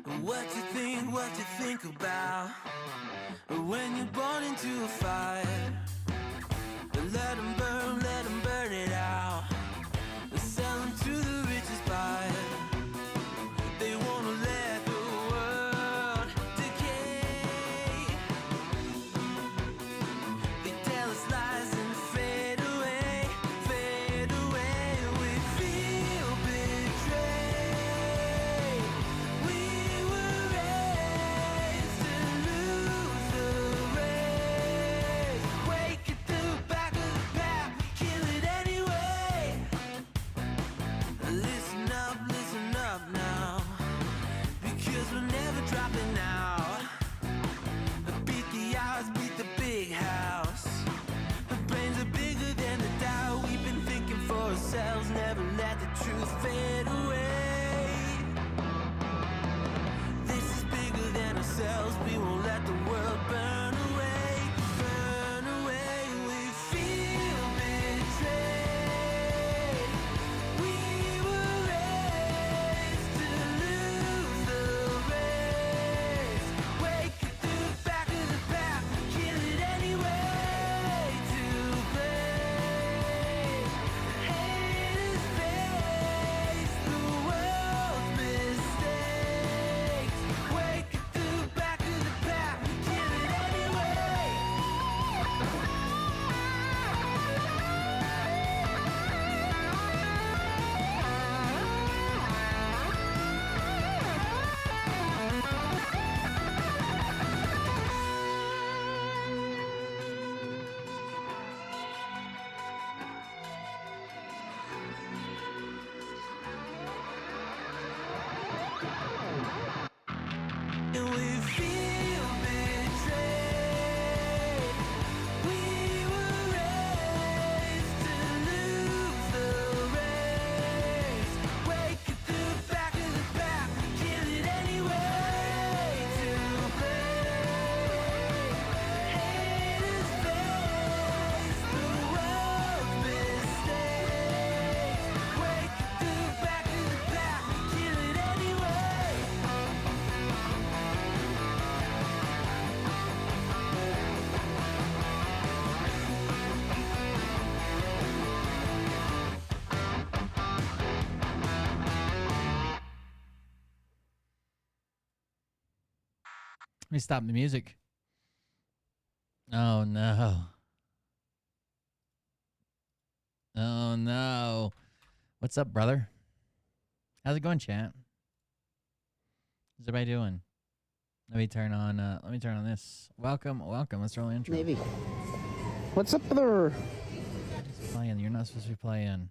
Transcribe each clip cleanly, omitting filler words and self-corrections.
What you think about when you're born into a fire? Let them burn it out. Sell them to the richest buyer. They wanna let the world decay. They tell us lies and fade away, fade away. We feel betrayed. We were raised to lose the race. Wake at the back of the pack, kill it anyway. Listen up now, because we're never dropping out. Beat the odds, beat the big house. The brains are bigger than the doubt. We've been thinking for ourselves, never let the truth fade away. This is bigger than ourselves, we won't let the world burn away, burn away. We feel betrayed. We were raised to lose the race. Wake at the back of the pack, kill it anyway. To blame, haters face the world's mistakes. Wake at the back of the pack, kill it anyway. And we feel betrayed. We were raised to lose the race. Wake at the back of the pack, kill it anyway. To blame, haters face the world's mistakes. Wake at the back of the pack, kill it anyway. Let me stop the music. Oh no. Oh no. What's up, brother? How's it going, chat? How's everybody doing? Let me turn on this. Welcome. Let's roll the intro. Navy. What's up, brother? Just playing. You're not supposed to be playing.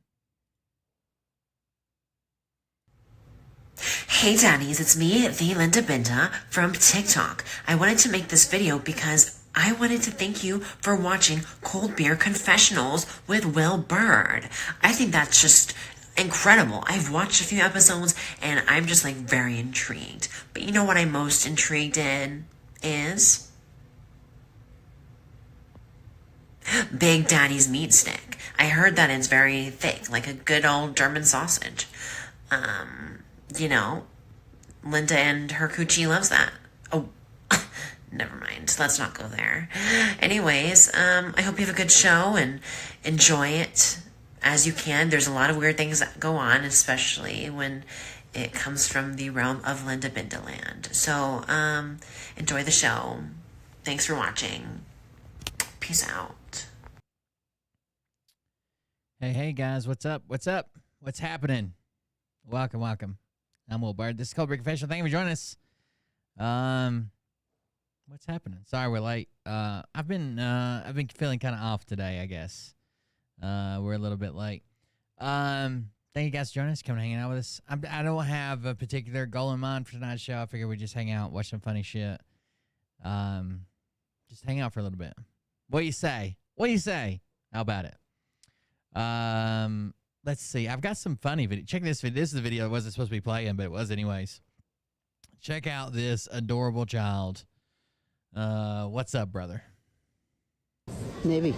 Hey Daddies, it's me, the Linda Binda from TikTok. I wanted to make this video because I wanted to thank you for watching Cold Beer Confessionals with Will Bird. I think that's just incredible. I've watched a few episodes and I'm just like very intrigued. But you know what I'm most intrigued in is Big Daddy's meat stick. I heard that it's very thick, like a good old German sausage. You know, Linda and her coochie loves that. Oh, never mind. Let's not go there. Anyways, I hope you have a good show and enjoy it as you can. There's a lot of weird things that go on, especially when it comes from the realm of Linda Bindaland. So, enjoy the show. Thanks for watching. Peace out. Hey guys, what's up? What's happening? Welcome. I'm Will Bird. This is Cold Beer Confessional. Thank you for joining us. What's happening? Sorry we're late. I've been feeling kind of off today, I guess. We're a little bit late. Thank you guys for joining us, coming hanging out with us. I don't have a particular goal in mind for tonight's show. I figure we just hang out, watch some funny shit. Just hang out for a little bit. What do you say? How about it? Let's see. I've got some funny video. Check this video. This is the video I wasn't supposed to be playing, but it was anyways. Check out this adorable child. What's up, brother? Navy.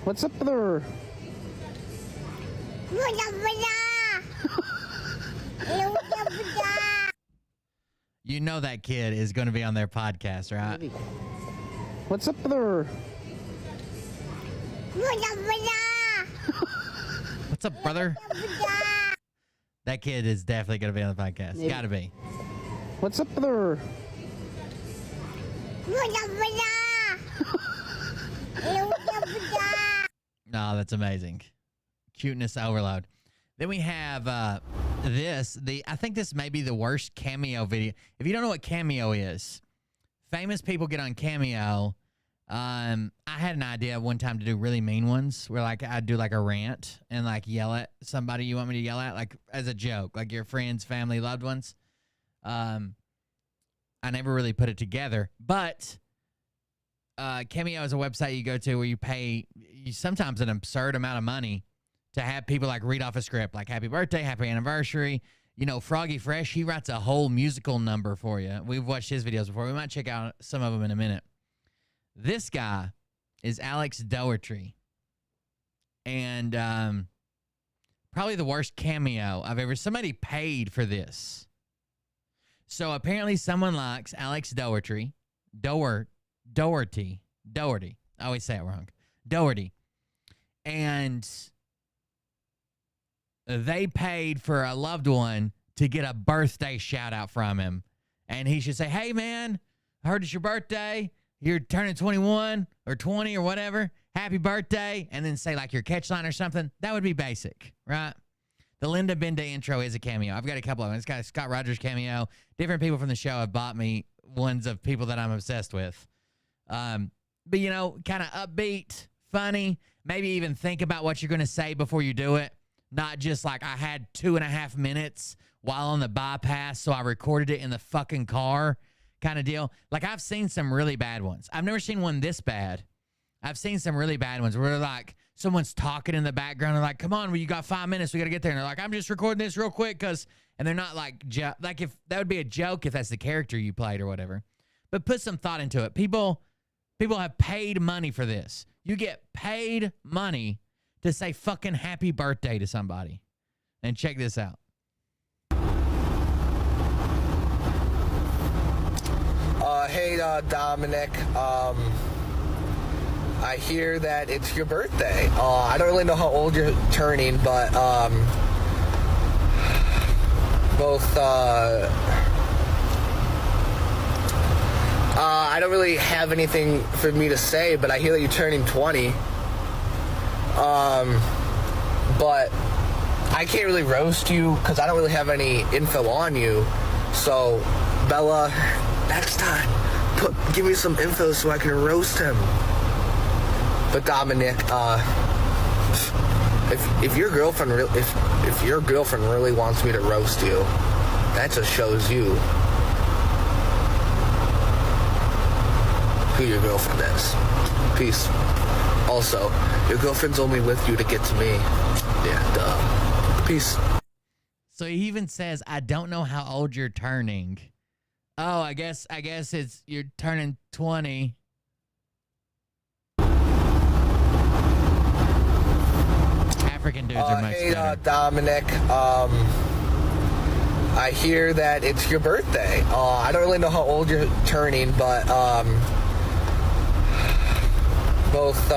What's up, brother? You know that kid is going to be on their podcast, right? Maybe. What's up there? What's up, brother? That kid is definitely going to be on the podcast. Maybe. Got to be. What's up there? No, that's amazing. Cuteness overload. Then we have this. I think this may be the worst Cameo video. If you don't know what Cameo is, famous people get on Cameo. I had an idea one time to do really mean ones where like I'd do like a rant and like yell at somebody you want me to yell at, like as a joke, like your friends, family, loved ones. I never really put it together, but Cameo is a website you go to where you pay sometimes an absurd amount of money to have people like read off a script, like happy birthday, happy anniversary. You know, Froggy Fresh, he writes a whole musical number for you. We've watched his videos before. We might check out some of them in a minute. This guy is Alex Doherty. And probably the worst Cameo I've ever. Somebody paid for this. So apparently someone likes Alex Doherty. Doherty. I always say it wrong. Doherty. And they paid for a loved one to get a birthday shout out from him. And he should say, hey, man, I heard it's your birthday. You're turning 21 or 20 or whatever. Happy birthday. And then say like your catch line or something. That would be basic, right? The Linda Benda intro is a cameo. I've got a couple of them. It's got a Scott Rogers cameo. Different people from the show have bought me ones of people that I'm obsessed with. But, you know, kind of upbeat, funny. Maybe even think about what you're going to say before you do it. Not just like I had 2.5 minutes while on the bypass, so I recorded it in the fucking car kind of deal. Like I've seen some really bad ones. I've never seen one this bad. I've seen some really bad ones where like someone's talking in the background. They're like, come on, well, you got 5 minutes. We got to get there. And they're like, I'm just recording this real quick because, and they're not like, like if that would be a joke if that's the character you played or whatever. But put some thought into it. People have paid money for this. You get paid money to say fucking happy birthday to somebody. And check this out. Hey, Dominic. I hear that it's your birthday. I don't really know how old you're turning, but both. I don't really have anything for me to say, but I hear that you're turning 20. But I can't really roast you because I don't really have any info on you. So, Bella, next time, give me some info so I can roast him. But Dominic, if your girlfriend if your girlfriend really wants me to roast you, that just shows you who your girlfriend is. Peace. Also, your girlfriend's only with you to get to me. Yeah, duh. Peace. So he even says, I don't know how old you're turning. Oh, I guess it's you're turning 20. African dudes are much hey, better. Dominic. I hear that it's your birthday. I don't really know how old you're turning, but both.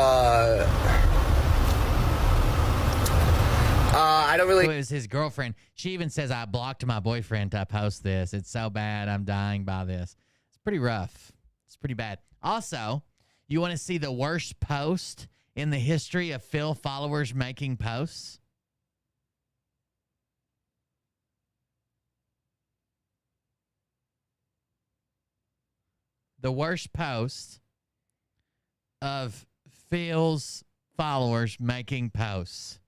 I don't really. It was his girlfriend. She even says, I blocked my boyfriend to post this. It's so bad. I'm dying by this. It's pretty rough. It's pretty bad. Also, you want to see the worst post in the history of Phil followers making posts? The worst post of Phil's followers making posts.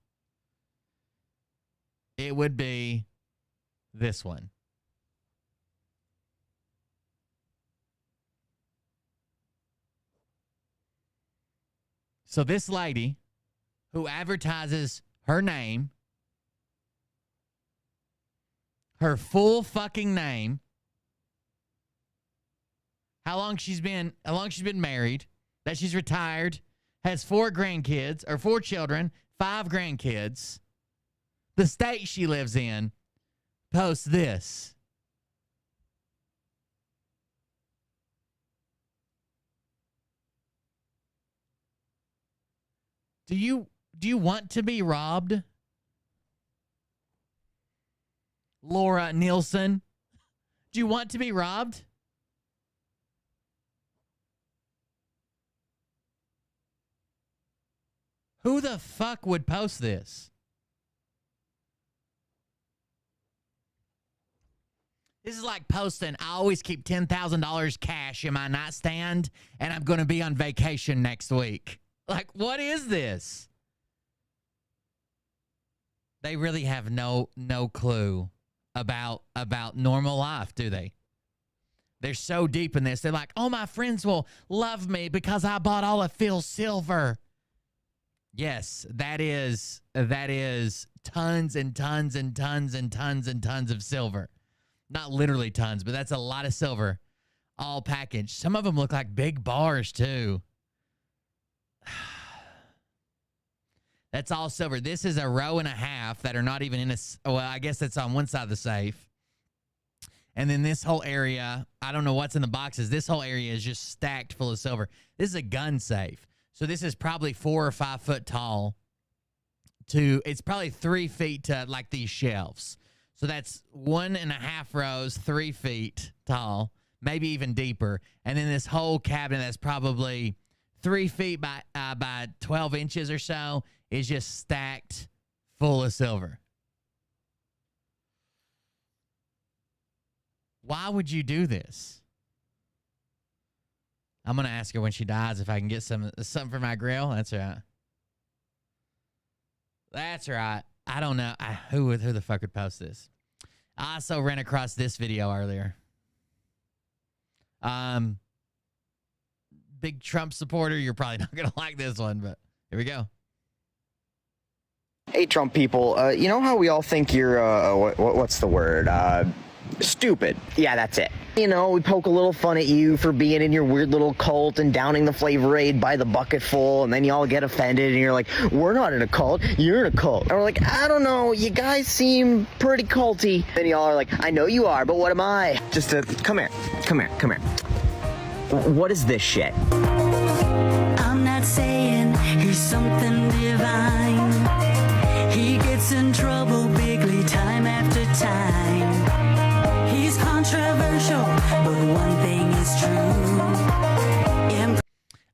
It would be this one. So this lady who advertises her name, her full fucking name, how long she's been married, that she's retired, has 4 grandkids or 4 children, 5 grandkids. The state she lives in posts this. Do you want to be robbed? Laura Nielsen, do you want to be robbed? Who the fuck would post this? This is like posting, I always keep $10,000 cash in my nightstand and I'm going to be on vacation next week. Like, what is this? They really have no clue about normal life, do they? They're so deep in this. They're like, oh, my friends will love me because I bought all of Phil's silver. Yes, that is tons and tons and tons and tons and tons of silver. Not literally tons, but that's a lot of silver all packaged. Some of them look like big bars too. That's all silver. This is a row and a half that are not even in a, well, I guess that's on one side of the safe. And then this whole area, I don't know what's in the boxes. This whole area is just stacked full of silver. This is a gun safe. So this is probably 4 or 5 foot tall. It's probably 3 feet to like these shelves. So that's 1.5 rows, 3 feet tall, maybe even deeper. And then this whole cabinet that's probably 3 feet by 12 inches or so is just stacked full of silver. Why would you do this? I'm going to ask her when she dies if I can get something for my grill. That's right. That's right. I don't know. Who the fuck would post this? I also ran across this video earlier. Big Trump supporter. You're probably not going to like this one, but here we go. Hey, Trump people. You know how we all think you're, what's the word? Stupid. Yeah, that's it. You know, we poke a little fun at you for being in your weird little cult and downing the Flavor Aid by the bucketful, and then y'all get offended and you're like, we're not in a cult, you're in a cult. And we're like, I don't know, you guys seem pretty culty. Then y'all are like, I know you are, but what am I? Just come here. What is this shit? I'm not saying he's something divine. He gets in trouble bigly time after time. He's controversial, but one thing is true.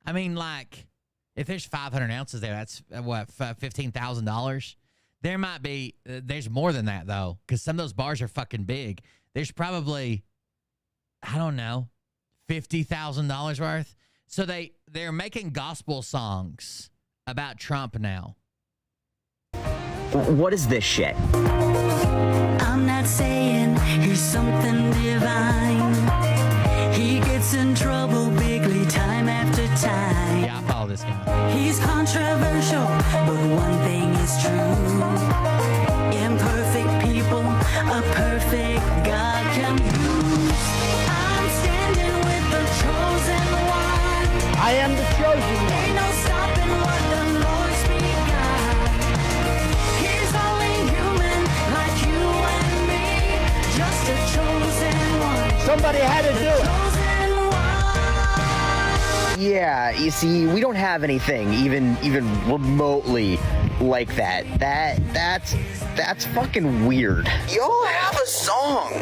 I mean, like, if there's 500 ounces there, that's what, $15,000? There might be, there's more than that though, because some of those bars are fucking big. There's probably, I don't know, $50,000 worth. So they're making gospel songs about Trump now. What is this shit? I'm not saying he's something divine. He gets in trouble bigly time after time. Yeah, I follow this guy. He's controversial, but one thing is true. Imperfect people, a perfect God can use. I'm standing with the chosen one. I am the chosen one. Ain't no stopping what the Lord's begun. He's only human like you and me. Just a chosen one. Somebody had to do it. Chosen one. Yeah, you see, we don't have anything even remotely like that. That's fucking weird. Y'all have a song.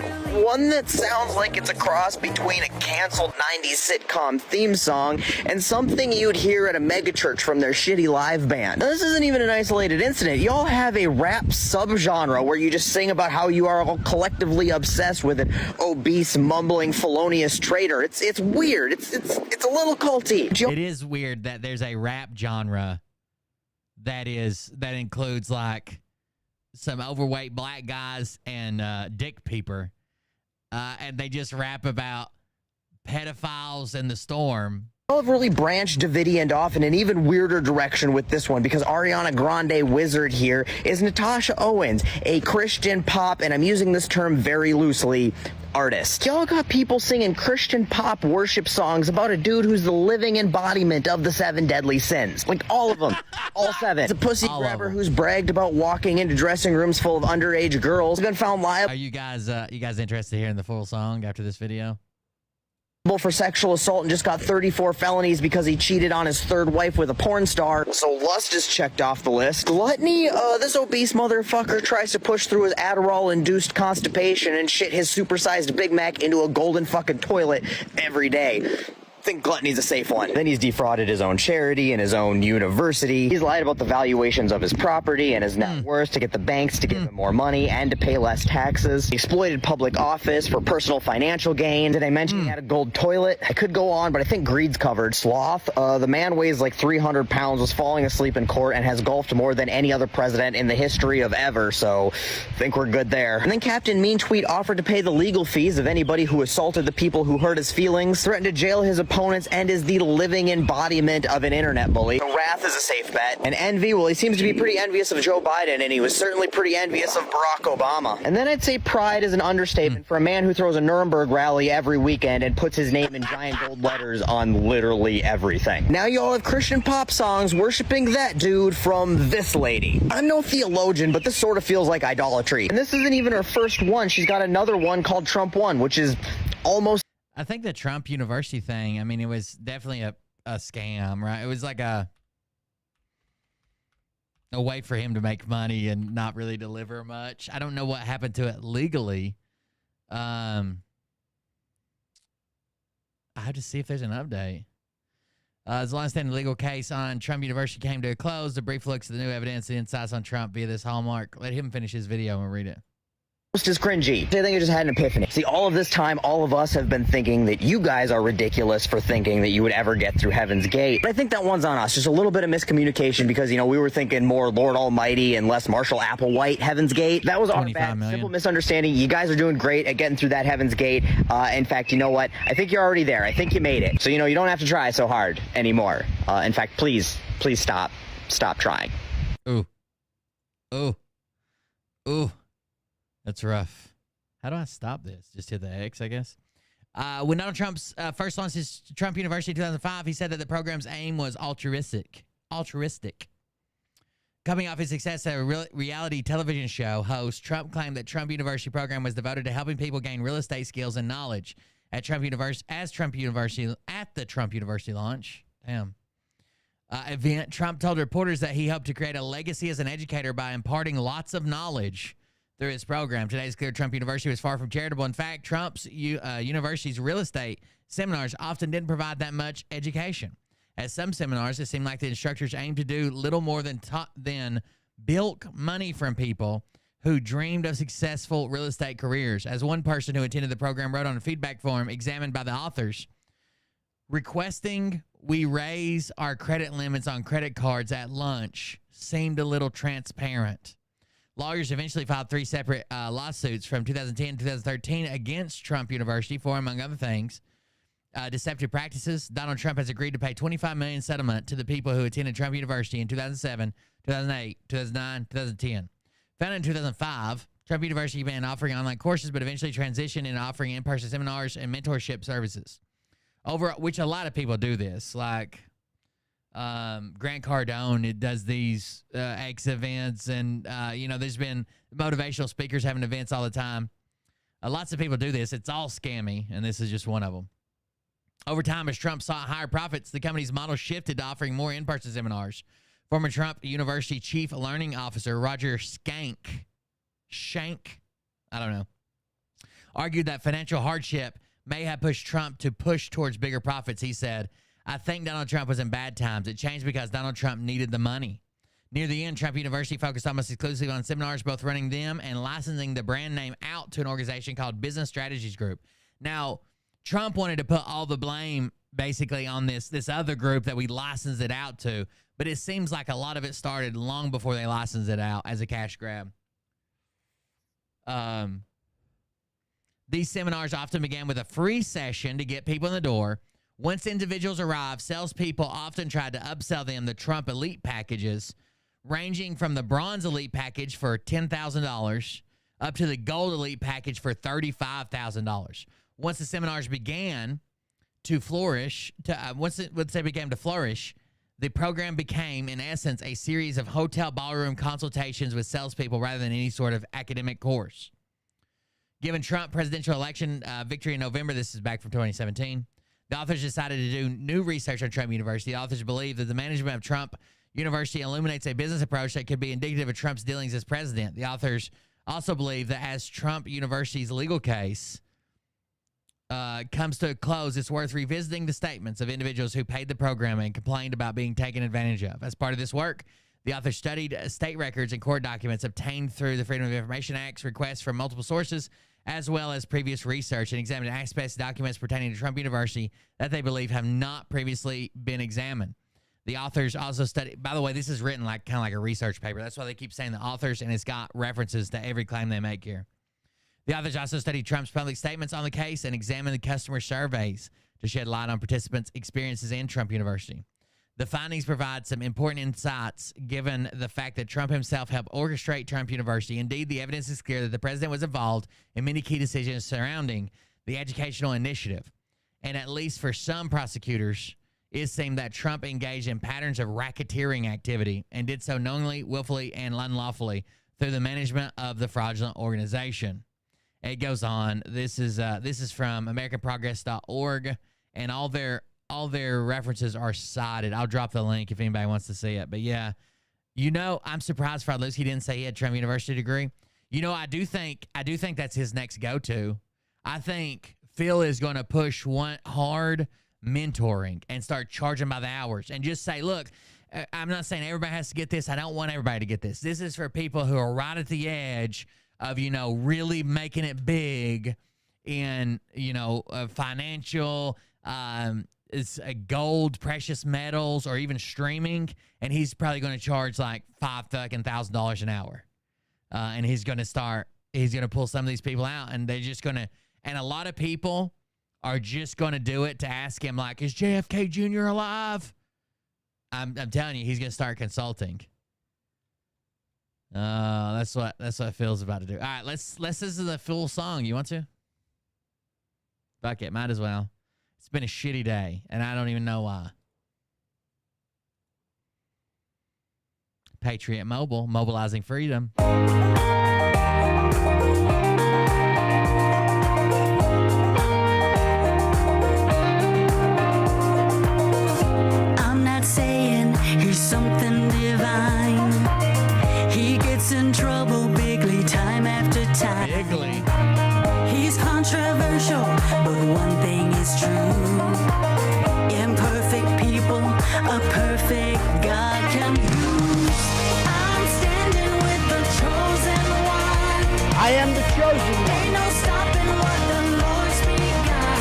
One that sounds like it's a cross between a canceled 90s sitcom theme song and something you'd hear at a megachurch from their shitty live band. Now, this isn't even an isolated incident. Y'all have a rap subgenre where you just sing about how you are all collectively obsessed with an obese, mumbling, felonious traitor. It's weird. It's a little culty. It is weird that there's a rap genre that includes like some overweight black guys and dick peeper, and they just rap about pedophiles and the storm. Y'all have really branched Davidian off in an even weirder direction with this one because Ariana Grande Wizard here is Natasha Owens, a Christian pop, and I'm using this term very loosely, artist. Y'all got people singing Christian pop worship songs about a dude who's the living embodiment of the 7 deadly sins. Like all of them. All 7. It's a pussy grabber who's bragged about walking into dressing rooms full of underage girls. Been found liable. Are you guys interested in hearing the full song after this video? for sexual assault and just got 34 felonies because he cheated on his third wife with a porn star. So lust is checked off the list. Gluttony, this obese motherfucker tries to push through his Adderall-induced constipation and shit his supersized Big Mac into a golden fucking toilet every day. I think gluttony's a safe one. Then he's defrauded his own charity and his own university. He's lied about the valuations of his property and his net worth to get the banks to give him more money and to pay less taxes. He exploited public office for personal financial gain. Did I mention he had a gold toilet? I could go on, but I think greed's covered. Sloth, the man weighs like 300 pounds, was falling asleep in court, and has golfed more than any other president in the history of ever, so I think we're good there. And then Captain Mean Tweet offered to pay the legal fees of anybody who assaulted the people who hurt his feelings, threatened to jail his opponents, and is the living embodiment of an internet bully. So wrath is a safe bet. And envy, well, he seems to be pretty envious of Joe Biden, and he was certainly pretty envious of Barack Obama. And then I'd say pride is an understatement for a man who throws a Nuremberg rally every weekend and puts his name in giant gold letters on literally everything. Now you all have Christian pop songs worshiping that dude from this lady. I'm no theologian, but this sort of feels like idolatry. And this isn't even her first one. She's got another one called Trump One, which is almost... I think the Trump University thing, I mean, it was definitely a scam, right? It was like a way for him to make money and not really deliver much. I don't know what happened to it legally. I have to see if there's an update. As long as the legal case on Trump University came to a close, the brief looks at the new evidence and insights on Trump via this hallmark. Let him finish his video and read it. Is cringy. I think I just had an epiphany. See, all of this time, all of us have been thinking that you guys are ridiculous for thinking that you would ever get through Heaven's Gate. But I think that one's on us. Just a little bit of miscommunication because, you know, we were thinking more Lord Almighty and less Marshall Applewhite Heaven's Gate. That was our bad, simple misunderstanding. You guys are doing great at getting through that Heaven's Gate. In fact, you know what? I think you're already there. I think you made it. So, you know, you don't have to try so hard anymore. In fact, please stop. Stop trying. Ooh. Ooh. Ooh. That's rough. How do I stop this? Just hit the X, I guess. When Donald Trump's first launched his Trump University in 2005, he said that the program's aim was altruistic. Coming off his success as a reality television show host, Trump claimed that Trump University program was devoted to helping people gain real estate skills and knowledge at Trump University. At the Trump University launch, event, Trump told reporters that he hoped to create a legacy as an educator by imparting lots of knowledge through his program. Today's clear Trump University was far from charitable. In fact, Trump's university's real estate seminars often didn't provide that much education. At some seminars, it seemed like the instructors aimed to do little more than bilk money from people who dreamed of successful real estate careers. As one person who attended the program wrote on a feedback form examined by the authors, requesting we raise our credit limits on credit cards at lunch seemed a little transparent. Lawyers eventually filed 3 separate lawsuits from 2010 to 2013 against Trump University for, among other things, deceptive practices. Donald Trump has agreed to pay $25 million settlement to the people who attended Trump University in 2007, 2008, 2009, 2010. Founded in 2005, Trump University began offering online courses, but eventually transitioned into offering in-person seminars and mentorship services. Which a lot of people do this, like Grant Cardone, it does these X events, and you know, there's been motivational speakers having events all the time. Lots of people do this. It's all scammy, and this is just one of them. Over time, as Trump sought higher profits, the company's model shifted to offering more in-person seminars. Former Trump University Chief Learning Officer Roger Shank, I don't know, argued that financial hardship may have pushed Trump to push towards bigger profits. He said, I think Donald Trump was in bad times. It changed because Donald Trump needed the money. Near the end, Trump University focused almost exclusively on seminars, both running them and licensing the brand name out to an organization called Business Strategies Group. Now, Trump wanted to put all the blame basically on this other group that we licensed it out to, but it seems like a lot of it started long before they licensed it out as a cash grab. These seminars often began with a free session to get people in the door. Once individuals arrived, salespeople often tried to upsell them the Trump Elite packages, ranging from the Bronze Elite package for $10,000 up to the Gold Elite package for $35,000. Once the seminars began to flourish, once they began to flourish, the program became, in essence, a series of hotel ballroom consultations with salespeople rather than any sort of academic course. Given Trump presidential election victory in November, this is back from 2017, the authors decided to do new research on Trump University. The authors believe that the management of Trump University illuminates a business approach that could be indicative of Trump's dealings as president. The authors also believe that as Trump University's legal case comes to a close, it's worth revisiting the statements of individuals who paid the program and complained about being taken advantage of. As part of this work, the author studied state records and court documents obtained through the Freedom of Information Act's requests from multiple sources, as well as previous research, and examined aspects of documents pertaining to Trump University that they believe have not previously been examined. The authors also studied, by the way, this is written like kind of like a research paper. That's why they keep saying the authors, and it's got references to every claim they make here. The authors also studied Trump's public statements on the case and examined the customer surveys to shed light on participants' experiences in Trump University. The findings provide some important insights given the fact that Trump himself helped orchestrate Trump University. Indeed, the evidence is clear that the president was involved in many key decisions surrounding the educational initiative. And at least for some prosecutors, it seemed that Trump engaged in patterns of racketeering activity and did so knowingly, willfully, and unlawfully through the management of the fraudulent organization. It goes on. This is from AmericanProgress.org, and all their references are cited. I'll drop the link if anybody wants to see it. But yeah, I'm surprised Fradlowski didn't say he had a Trump University degree. I do think that's his next go-to. I think Phil is going to push one hard mentoring and start charging by the hours and just say, look, I'm not saying everybody has to get this. I don't want everybody to get this. This is for people who are right at the edge of, really making it big in, financial, it's gold, precious metals, or even streaming. And he's probably going to charge like $5,000 an hour. And he's going to pull some of these people out, and they're just going to, and a lot of people are just going to do it to ask him, like, is JFK Jr. alive? I'm telling you, he's going to start consulting. That's what Phil's about to do. All right, let's listen to the full song. You want to? Fuck it, might as well. It's been a shitty day, and I don't even know why. Patriot Mobile, mobilizing freedom. I'm not saying he's something divine. He gets in trouble bigly time after time. Bigly. He's controversial, but one thing is true. Imperfect people, a perfect God can use. I'm standing with the chosen one. I am the chosen one. Ain't no stopping what the Lord's begun.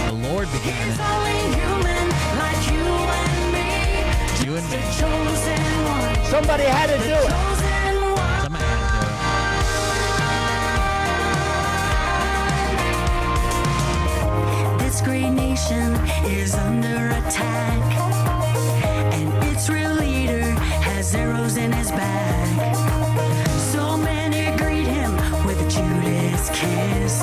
The Lord began He's it. only human, like you and me. You and me. The chosen one. Somebody had to do it. Chosen one. Somebody had to do it. This great nation is under attack, and its real leader has arrows in his back. So many greet him with Judas' kiss,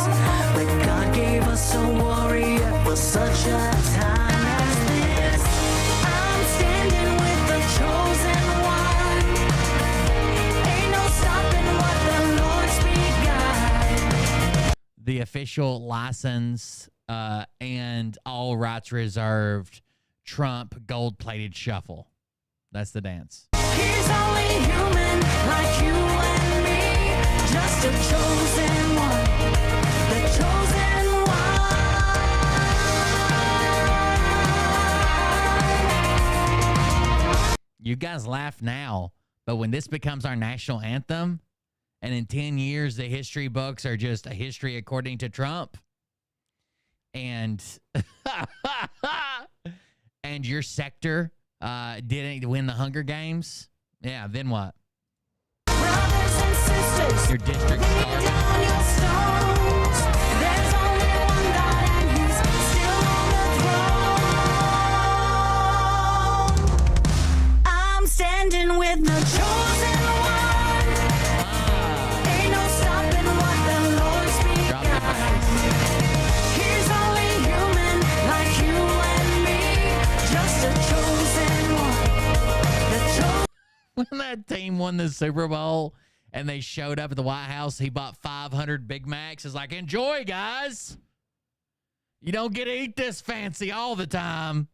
but God gave us a warrior for such a time as this. I'm standing with the chosen one. Ain't no stopping what the Lord's begun. The official license and all rights reserved Trump gold-plated shuffle. That's the dance. He's only human, like you and me. Just a chosen one, the chosen one. You guys laugh now, but when this becomes our national anthem, and in 10 years the history books are just a history according to Trump, and and your sector didn't win the Hunger Games, yeah, then what? Brothers and sisters, Your district lay started. down your stones. There's only one God, and He's still on the throne. I'm standing with the chosen one. Ain't no stopping what the Lord's Drop the begun. bass. He's only human, like you and me. Just a chosen one. The chosen. When that team won the Super Bowl and they showed up at the White House. He bought 500 Big Macs. It's like, enjoy, guys. You don't get to eat this fancy all the time.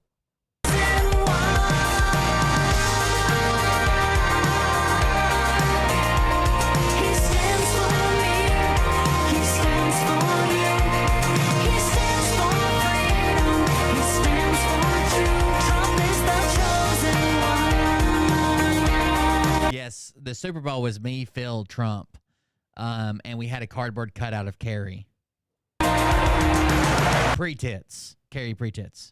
Yes, the Super Bowl was me, Phil, Trump, and we had a cardboard cutout of Carrie. Pre-tits. Carrie pre-tits.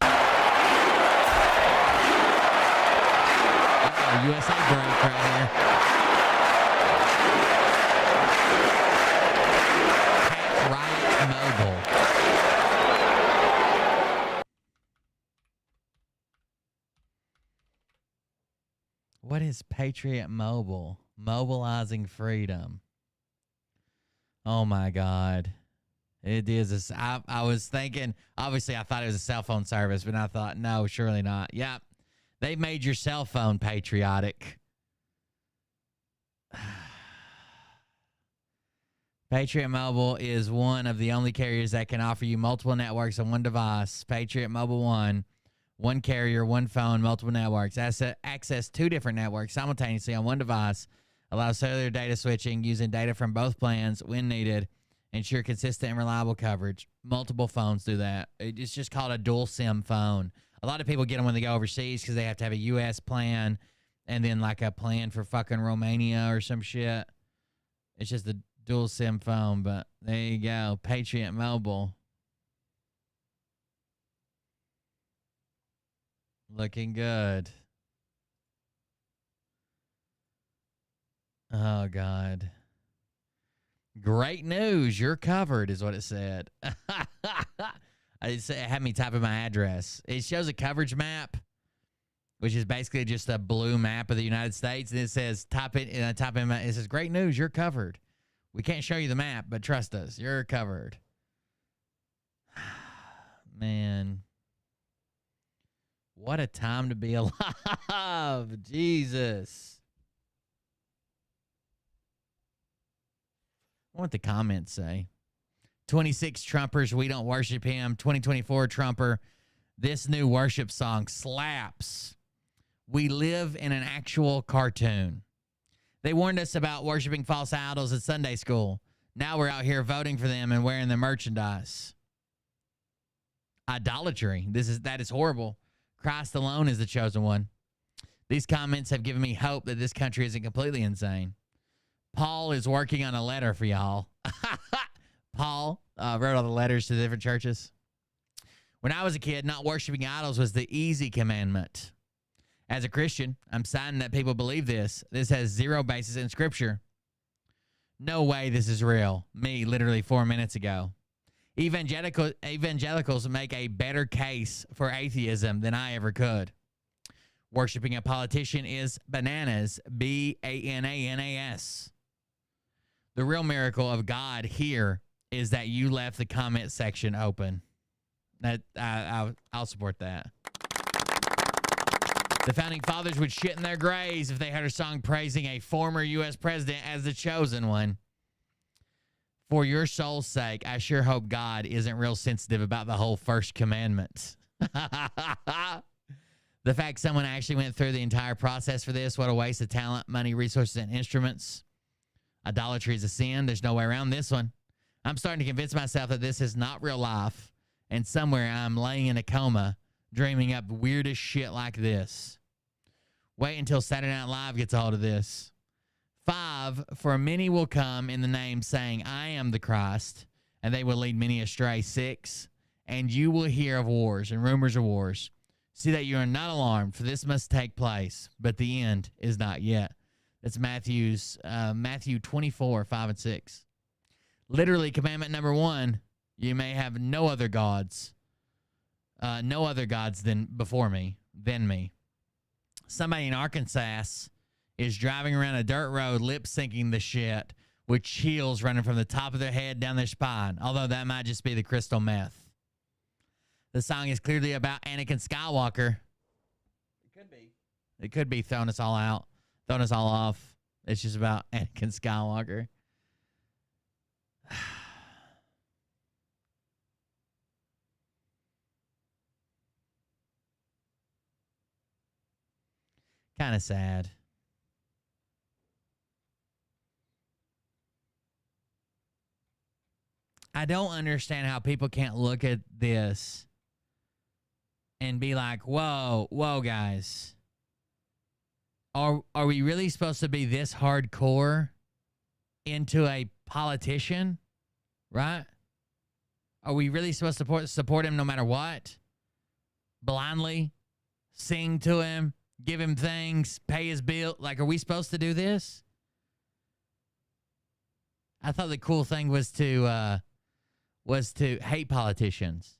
USA break right here. Riot Mobile. What is Patriot Mobile? Mobilizing freedom. Oh my God. It is. I was thinking, obviously, I thought it was a cell phone service, but I thought, no, surely not. Yep. They made your cell phone patriotic. Patriot Mobile is one of the only carriers that can offer you multiple networks on one device. Patriot Mobile one carrier, one phone, multiple networks. Access 2 different networks simultaneously on one device. Allows cellular data switching using data from both plans when needed. Ensure consistent and reliable coverage. Multiple phones do that. It's just called a dual SIM phone. A lot of people get them when they go overseas because they have to have a U.S. plan and then like a plan for fucking Romania or some shit. It's just a dual SIM phone, but there you go. Patriot Mobile. Looking good. Oh, God. Great news. You're covered is what it said. It had me type in my address. It shows a coverage map, which is basically just a blue map of the United States. And it says, it says, great news. You're covered. We can't show you the map, but trust us. You're covered. Man. What a time to be alive. Jesus. What the comments say? 26 Trumpers, we don't worship him. 2024 Trumper, this new worship song slaps. We live in an actual cartoon. They warned us about worshiping false idols at Sunday school. Now we're out here voting for them and wearing their merchandise. Idolatry. That is horrible. Christ alone is the chosen one. These comments have given me hope that this country isn't completely insane. Paul is working on a letter for y'all. Paul wrote all the letters to the different churches. When I was a kid, not worshiping idols was the easy commandment. As a Christian, I'm saddened that people believe this. This has zero basis in Scripture. No way this is real. Me, literally 4 minutes ago. Evangelicals make a better case for atheism than I ever could. Worshipping a politician is bananas. B-A-N-A-N-A-S. The real miracle of God here is that you left the comment section open. I'll support that. The founding fathers would shit in their graves if they heard a song praising a former U.S. president as the chosen one. For your soul's sake, I sure hope God isn't real sensitive about the whole first commandment. The fact someone actually went through the entire process for this, what a waste of talent, money, resources, and instruments. Idolatry is a sin. There's no way around this one. I'm starting to convince myself that this is not real life, and somewhere I'm laying in a coma, dreaming up weirdest shit like this. Wait until Saturday Night Live gets a hold of this. 5, for many will come in the name saying, I am the Christ, and they will lead many astray. 6, and you will hear of wars and rumors of wars. See that you are not alarmed, for this must take place, but the end is not yet. That's Matthew 24, 5 and 6. Literally, commandment number 1, you may have no other gods than me. Somebody in Arkansas is driving around a dirt road, lip syncing the shit with chills running from the top of their head down their spine, although that might just be the crystal meth. The song is clearly about Anakin Skywalker. It could be throwing us all out, throwing us all off. It's just about Anakin Skywalker. Kind of sad. I don't understand how people can't look at this and be like, whoa, guys. Are we really supposed to be this hardcore into a politician? Right? Are we really supposed to support him no matter what? Blindly? Sing to him? Give him things? Pay his bill? Like, are we supposed to do this? I thought the cool thing was to hate politicians.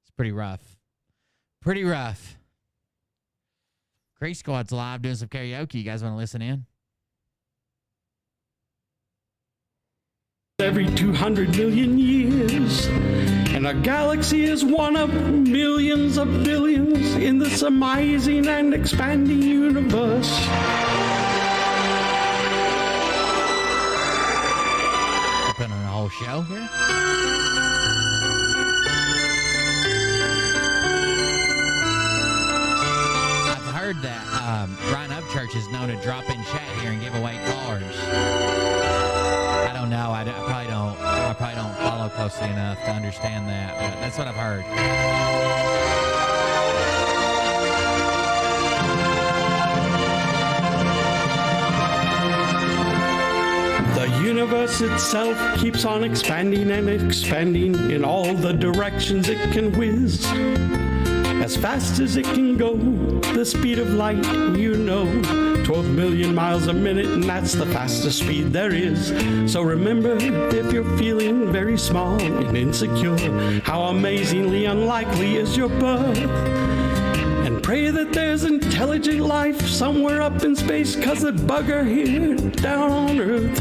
It's pretty rough. Pretty rough. Great Squad's live doing some karaoke. You guys want to listen in? Every 200 million years, and our galaxy is one of millions of billions in this amazing and expanding universe. Putting on a whole show here. I've heard that Ryan Upchurch is known to drop in chat here and give away cars. I don't know. I probably don't follow closely enough to understand that, but that's what I've heard. The universe itself keeps on expanding and expanding in all the directions it can whiz. As fast as it can go, the speed of light, 12 million miles a minute, and that's the fastest speed there is. So remember, if you're feeling very small and insecure, how amazingly unlikely is your birth. And pray that there's intelligent life somewhere up in space, 'cause the bugger here down on Earth.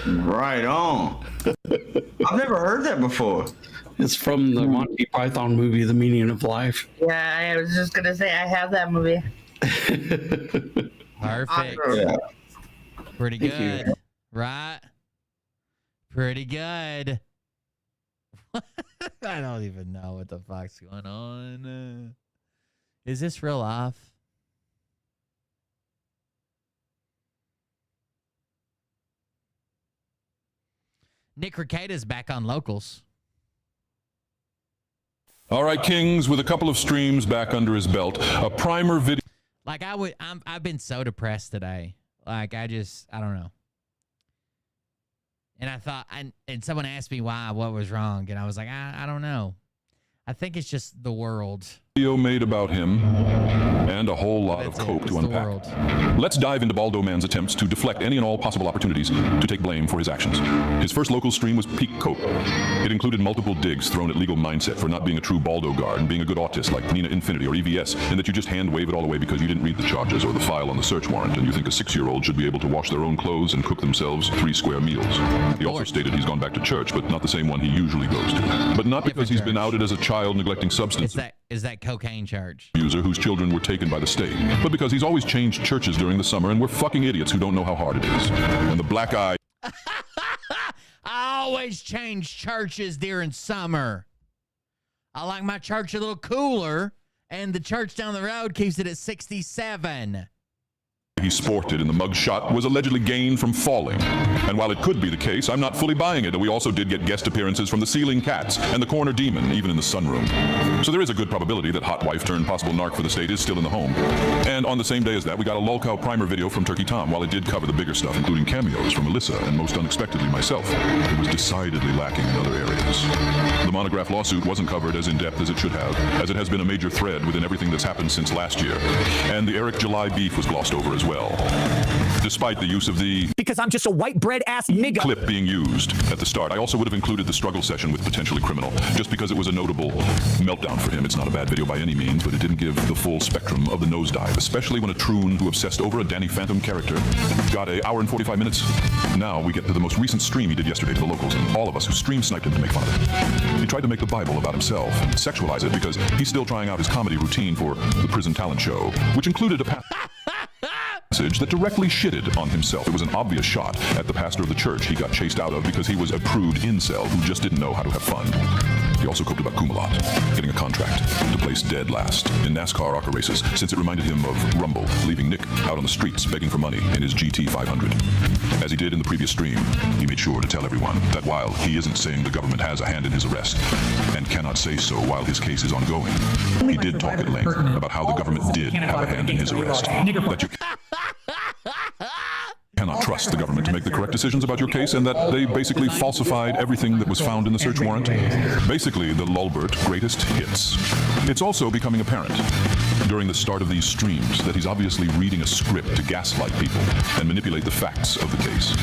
Right on. I've never heard that before. It's from the Monty Python movie, The Meaning of Life. Yeah, I was just gonna say I have that movie. Perfect. Yeah. Pretty Thank good. you. Right? Pretty good. I don't even know what the fuck's going on. Is this real life? Nick Recada's back on Locals. All right, Kings, with a couple of streams back under his belt, a primer video. Like I've been so depressed today. Like I don't know. And I thought, and someone asked me what was wrong, and I was like, I don't know. I think it's just the world. Video made about him and a whole lot of coke to unpack. Let's dive into Baldo Man's attempts to deflect any and all possible opportunities to take blame for his actions. His first local stream was peak coke. It included multiple digs thrown at legal mindset for not being a true Baldo guard and being a good autist like Nina Infinity or EVS, and that you just hand wave it all away because you didn't read the charges or the file on the search warrant, and you think a 6-year-old should be able to wash their own clothes and cook themselves 3 square meals. He also stated he's gone back to church, but not the same one he usually goes to. But not because he's been outed as a child neglecting substances. Is that cocaine charge? User whose children were taken by the state, but because he's always changed churches during the summer and we're fucking idiots who don't know how hard it is. And the black eye. I always change churches during summer. I like my church a little cooler, and the church down the road keeps it at 67. He sported in the mugshot was allegedly gained from falling. And while it could be the case, I'm not fully buying it. We also did get guest appearances from the Ceiling Cats and the Corner Demon, even in the sunroom. So there is a good probability that hot wife turned possible narc for the state is still in the home. And on the same day as that, we got a lolcow primer video from Turkey Tom. While it did cover the bigger stuff, including cameos from Alyssa and most unexpectedly myself, it was decidedly lacking in other areas. The Monograph lawsuit wasn't covered as in-depth as it should have, as it has been a major thread within everything that's happened since last year. And the Eric July beef was glossed over as well. Despite the use of the because I'm just a white bread ass nigga clip being used at the start. I also would have included the struggle session with potentially criminal, just because it was a notable meltdown for him. It's not a bad video by any means, but it didn't give the full spectrum of the nosedive, especially when a troon who obsessed over a Danny Phantom character got an hour and 45 minutes. Now we get to the most recent stream he did yesterday to the locals, and all of us who stream sniped him to make fun of it. He tried to make the Bible about himself and sexualize it because he's still trying out his comedy routine for the prison talent show, which included a passage that directly shitted on himself. It was an obvious shot at the pastor of the church he got chased out of because he was a prude incel who just didn't know how to have fun. He also coped about Kumalat, getting a contract to place dead last in NASCAR ARCA races, since it reminded him of Rumble leaving Nick out on the streets begging for money in his GT 500. As he did in the previous stream, he made sure to tell everyone that while he isn't saying the government has a hand in his arrest, and cannot say so while his case is ongoing, he did talk at length about how the government did have a hand in his arrest. That you cannot trust the government to make the correct decisions about your case, and that they basically falsified everything that was found in the search warrant. Basically, the Lulbert greatest hits. It's also becoming apparent during the start of these streams that he's obviously reading a script to gaslight people and manipulate the facts of the case.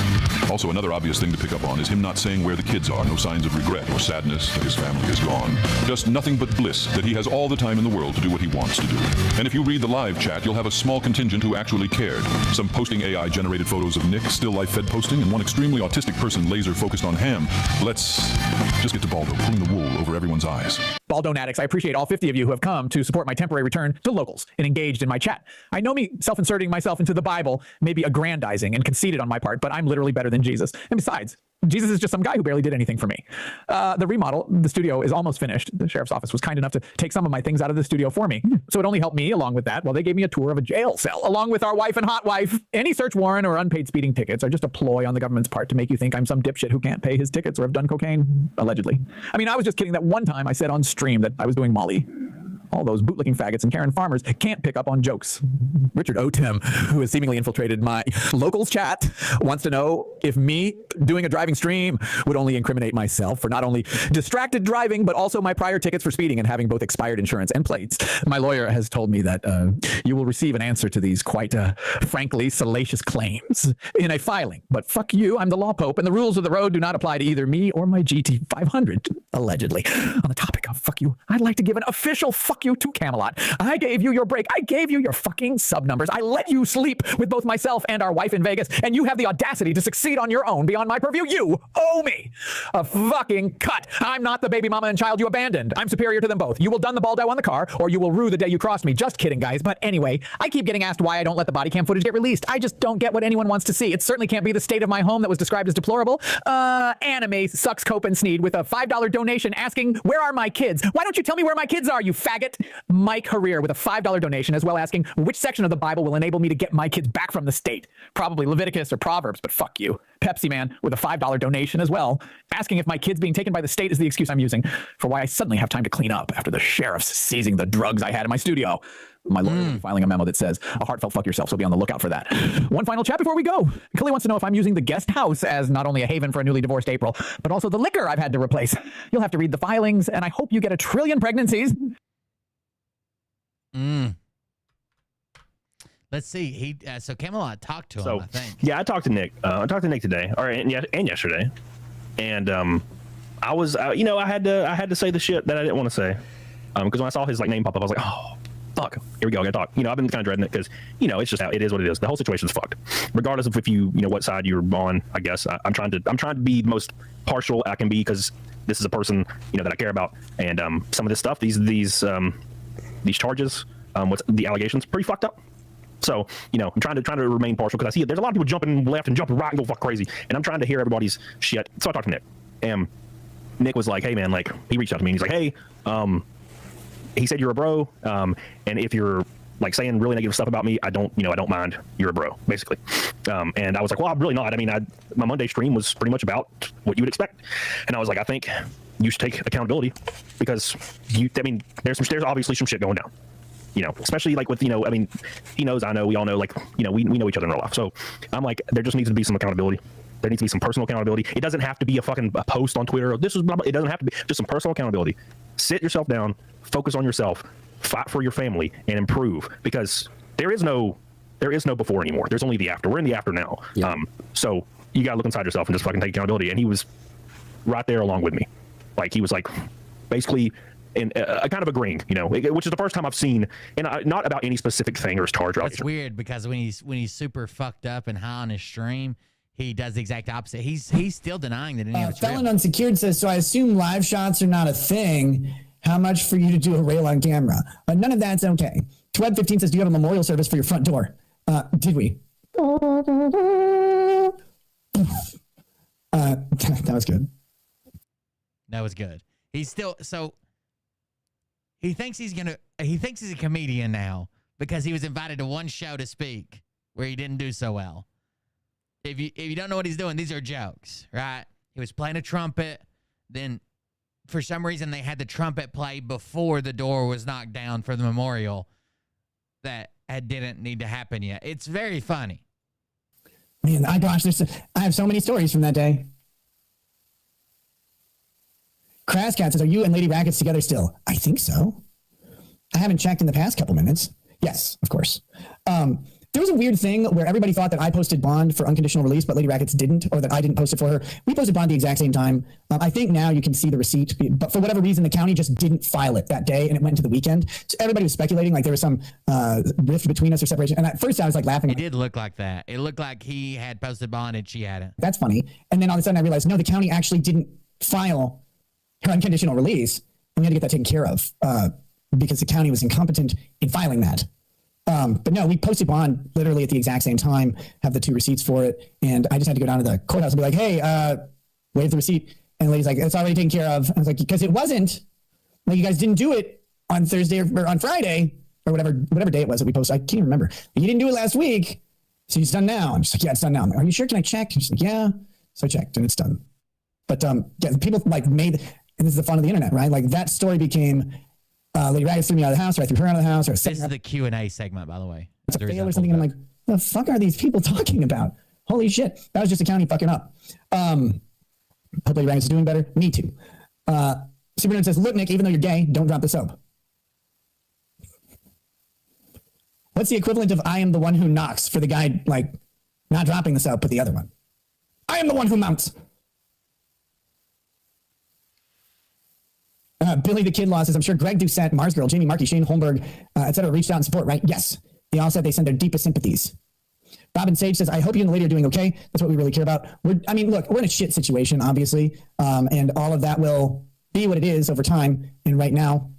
Also, another obvious thing to pick up on is him not saying where the kids are, no signs of regret or sadness that his family is gone. Just nothing but bliss that he has all the time in the world to do what he wants to do. And if you read the live chat, you'll have a small contingent who actually cared. Some posting AI-generated photos of Nick, still life fed posting, and one extremely autistic person laser-focused on Ham. Let's just get to Baldo pulling the wool over everyone's eyes. Baldo Addicts, I appreciate all 50 of you who have come to support my temporary return to locals and engaged in my chat. I know me self-inserting myself into the Bible may be aggrandizing and conceited on my part, but I'm literally better than Jesus. And besides, Jesus is just some guy who barely did anything for me. The remodel, the studio is almost finished. The sheriff's office was kind enough to take some of my things out of the studio for me. So it only helped me along with that. Well, they gave me a tour of a jail cell along with our wife and hot wife. Any search warrant or unpaid speeding tickets are just a ploy on the government's part to make you think I'm some dipshit who can't pay his tickets or have done cocaine, allegedly. I mean, I was just kidding that one time I said on stream that I was doing Molly. All those bootlicking faggots and Karen farmers can't pick up on jokes. Richard Otem, who has seemingly infiltrated my locals chat, wants to know if me doing a driving stream would only incriminate myself for not only distracted driving, but also my prior tickets for speeding and having both expired insurance and plates. My lawyer has told me that you will receive an answer to these quite frankly salacious claims in a filing. But fuck you, I'm the law pope, and the rules of the road do not apply to either me or my GT 500, allegedly. On the topic of fuck you, I'd like to give an official fuck you to Camelot. I gave you your break. I gave you your fucking sub numbers. I let you sleep with both myself and our wife in Vegas, and you have the audacity to succeed on your own beyond my purview. You owe me a fucking cut. I'm not the baby mama and child you abandoned. I'm superior to them both. You will dun the Baldo on the car, or you will rue the day you crossed me. Just kidding, guys. But anyway, I keep getting asked why I don't let the body cam footage get released. I just don't get what anyone wants to see. It certainly can't be the state of my home that was described as deplorable. Anime sucks Cope and Sneed with a $5 donation asking, where are my kids? Why don't you tell me where my kids are, you faggot? Mike Herrera with a $5 donation, as well asking which section of the Bible will enable me to get my kids back from the state. Probably Leviticus or Proverbs, but fuck you. Pepsi Man with a $5 donation as well, asking if my kids being taken by the state is the excuse I'm using for why I suddenly have time to clean up after the sheriff's seizing the drugs I had in my studio. My lawyer will be filing a memo that says a heartfelt fuck yourself, so be on the lookout for that. One final chat before we go. Kelly wants to know if I'm using the guest house as not only a haven for a newly divorced April, but also the liquor I've had to replace. You'll have to read the filings, and I hope you get a trillion pregnancies. Let's see. So Camelot talked to him, I think. Yeah, I talked to Nick. I talked to Nick today, and yesterday, and I was, I had to say the shit that I didn't want to say, because when I saw his name pop up, I was like, oh, fuck, here we go, I gotta talk. I've been kind of dreading it because it's just it is what it is. The whole situation's fucked, regardless of if you what side you're on. I guess I'm trying to be the most partial I can be because this is a person that I care about, and some of this stuff, these charges, what's the allegations, pretty fucked up. So, I'm trying to remain partial because I see there's a lot of people jumping left and jumping right and go fuck crazy, and I'm trying to hear everybody's shit. So I talked to Nick, and Nick was like, "Hey man, he reached out to me and he's like, hey, he said you're a bro, and if you're saying really negative stuff about me, I don't mind. You're a bro, basically." And I was like, well, I'm really not. I mean, my Monday stream was pretty much about what you would expect, and I was like, I think you should take accountability because there's obviously some shit going down. Especially with, he knows, I know, we all know, we know each other in real life. So I'm like, there just needs to be some accountability. There needs to be some personal accountability. It doesn't have to be a post on Twitter. This is blah, blah. It doesn't have to be just some personal accountability. Sit yourself down, focus on yourself, fight for your family, and improve, because there is no there is no before anymore. There's only the after. We're in the after now. Yeah. So you got to look inside yourself and just fucking take accountability. And he was right there along with me. Like, he was like basically in kind of agreeing, you know, which is the first time I've seen, and not about any specific thing or his charge. It's weird because when he's super fucked up and high on his stream, he does the exact opposite. He's still denying that any of it's real. Felon Unsecured says, so I assume live shots are not a thing. How much for you to do a rail on camera? But none of that's okay. Tweb15 says, do you have a memorial service for your front door? Did we? That was good. That was good. He's still, so he thinks he's a comedian now because he was invited to one show to speak where he didn't do so well. If you don't know what he's doing, these are jokes, right? He was playing a trumpet, then for some reason they had the trumpet play before the door was knocked down for the memorial. That didn't need to happen yet. It's very funny. Man, I have so many stories from that day. Crass Cat says, are you and Lady Rackets together still? I think so. I haven't checked in the past couple minutes. Yes, of course. There was a weird thing where everybody thought that I posted bond for unconditional release, but Lady Rackets didn't, or that I didn't post it for her. We posted bond the exact same time. I think now you can see the receipt, but for whatever reason, the county just didn't file it that day, and it went into the weekend. So everybody was speculating like there was some rift between us or separation. And at first I was like laughing. It did look like that. It looked like he had posted bond and she hadn't. That's funny. And then all of a sudden I realized, no, the county actually didn't file her unconditional release. And we had to get that taken care of because the county was incompetent in filing that. But no, we posted bond literally at the exact same time, have the 2 receipts for it. And I just had to go down to the courthouse and be like, hey, wave the receipt. And the lady's like, it's already taken care of. I was like, because it wasn't. Like, you guys didn't do it on Thursday or on Friday or whatever day it was that we posted. I can't even remember. But you didn't do it last week. So it's done now. I'm just like, yeah, it's done now. I'm like, are you sure? Can I check? She's like, yeah. So I checked and it's done. But yeah, people like made, and this is the fun of the internet, right? Like that story became, Lady Ragged threw me out of the house, or I threw her out of the house. Or this is the Q&A segment, by the way. It's a fail or something. And I'm like, the fuck are these people talking about? Holy shit. That was just a county fucking up. Hope Lady Ragged is doing better. Me too. Super Nerd says, look, Nick, even though you're gay, don't drop the soap. What's the equivalent of I am the one who knocks for the guy, like, not dropping the soap, but the other one? I am the one who mounts. Billy the Kid Law says, I'm sure Greg Doucette, Mars Girl, Jamie Markey, Shane Holmberg, etc. reached out in support, right? Yes. They all said they send their deepest sympathies. Robin Sage says, I hope you and the lady are doing okay. That's what we really care about. Look, we're in a shit situation, obviously, and all of that will be what it is over time. And right now,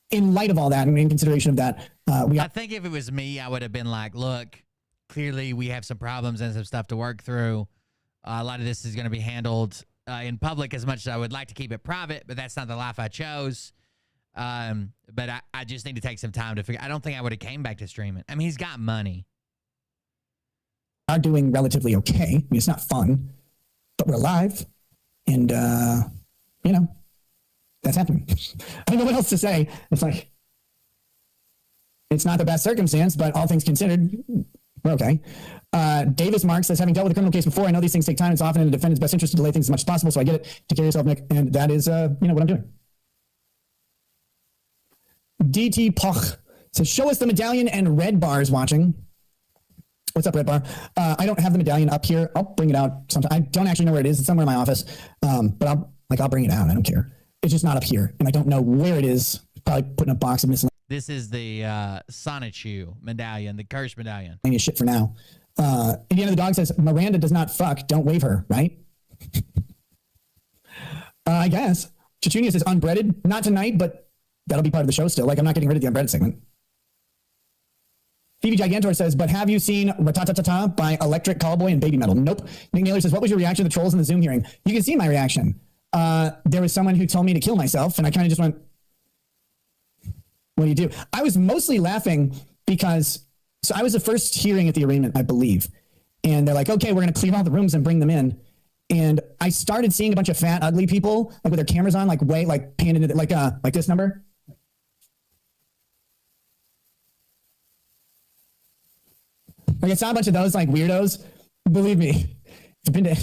in light of all that and in consideration of that, I think if it was me, I would have been like, look, clearly we have some problems and some stuff to work through. A lot of this is going to be handled in public as much as I would like to keep it private, but that's not the life I chose. But I just need to take some time to figure. I don't think I would have came back to streaming. I mean, he's got money. Are doing relatively okay. I mean, it's not fun, but we're alive. And, that's happening. I don't know what else to say. It's like, it's not the best circumstance, but all things considered, we're okay. Davis Mark says, having dealt with a criminal case before, I know these things take time. It's often in the defendant's best interest to delay things as much as possible. So I get it. Take care of yourself, Nick. And that is, what I'm doing. DT Poch says, show us the medallion and Red Bar is watching. What's up, Red Bar? I don't have the medallion up here. I'll bring it out sometime. I don't actually know where it is. It's somewhere in my office. But I'll bring it out. I don't care. It's just not up here. And I don't know where it is. Probably put in a box of miscellaneous. This is the Sonichu medallion, the curse medallion. Shit for now. Indiana the Dog says, Miranda does not fuck. Don't wave her, right? I guess. Chichunia says, unbreaded. Not tonight, but that'll be part of the show still. Like, I'm not getting rid of the unbreaded segment. Phoebe Gigantor says, but have you seen Ratatatata by Electric Callboy and Baby Metal? Nope. Nick Naylor says, what was your reaction to the trolls in the Zoom hearing? You can see my reaction. There was someone who told me to kill myself, and I kind of just went, what do you do? I was mostly laughing because, so I was the first hearing at the arraignment, I believe. And they're like, okay, we're going to clear all the rooms and bring them in. And I started seeing a bunch of fat, ugly people, like with their cameras on, like panned into like this number. Like I saw a bunch of those like weirdos. Believe me, I've been to,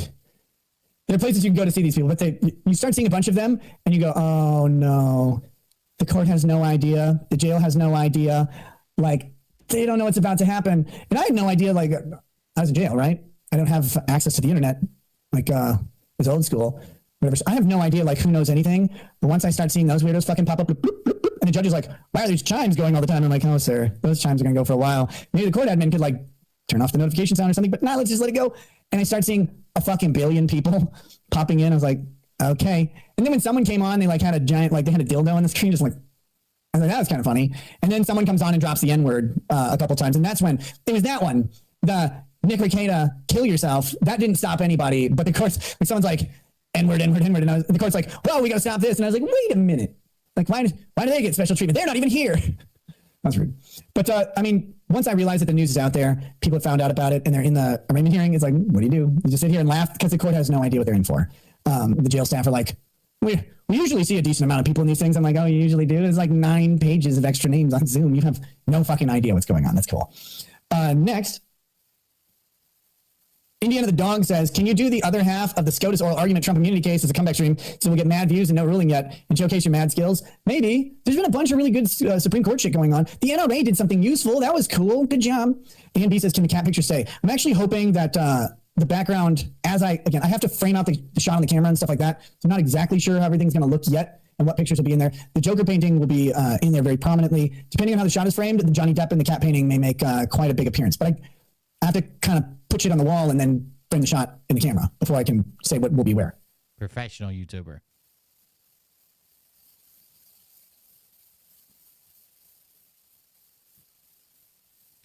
there are places you can go to see these people, but you start seeing a bunch of them and you go, oh no, the court has no idea. The jail has no idea. Like they don't know what's about to happen. And I had no idea, like, I was in jail, right? I don't have access to the internet, like, it's old school, whatever. So I have no idea, like, who knows anything. But once I start seeing those weirdos fucking pop up, bloop, bloop, bloop, and the judge is like, why are these chimes going all the time? I'm like, oh, sir, those chimes are going to go for a while. Maybe the court admin could, like, turn off the notification sound or something, but nah, let's just let it go. And I start seeing a fucking billion people popping in. I was like, okay. And then when someone came on, they like had a giant, like they had a dildo on the screen, just like, I was like, that was kind of funny. And then someone comes on and drops the N-word a couple times. And that's when it was that one, the Nick Rekieta, kill yourself. That didn't stop anybody. But of course, like someone's like, N-word, N-word, N-word. And the court's like, well, we got to stop this. And I was like, wait a minute. Like, why do they get special treatment? They're not even here. That's rude. But I mean, once I realized that the news is out there, people have found out about it and they're in the arraignment hearing. It's like, what do? You just sit here and laugh because the court has no idea what they're in for. The jail staff are like, we usually see a decent amount of people in these things. I'm like, oh, you usually do? There's like 9 pages of extra names on Zoom. You have no fucking idea what's going on. That's cool. Next. Indiana the Dog says, can you do the other half of the SCOTUS oral argument Trump immunity case as a comeback stream so we'll get mad views and no ruling yet and showcase your mad skills? Maybe. There's been a bunch of really good Supreme Court shit going on. The NRA did something useful. That was cool. Good job. Ian B says, can the cat picture stay? I'm actually hoping that the background, I have to frame out the shot on the camera and stuff like that. So I'm not exactly sure how everything's going to look yet and what pictures will be in there. The Joker painting will be in there very prominently. Depending on how the shot is framed, the Johnny Depp and the cat painting may make quite a big appearance. But I have to kind of put shit on the wall and then frame the shot in the camera before I can say what will be where. Professional YouTuber.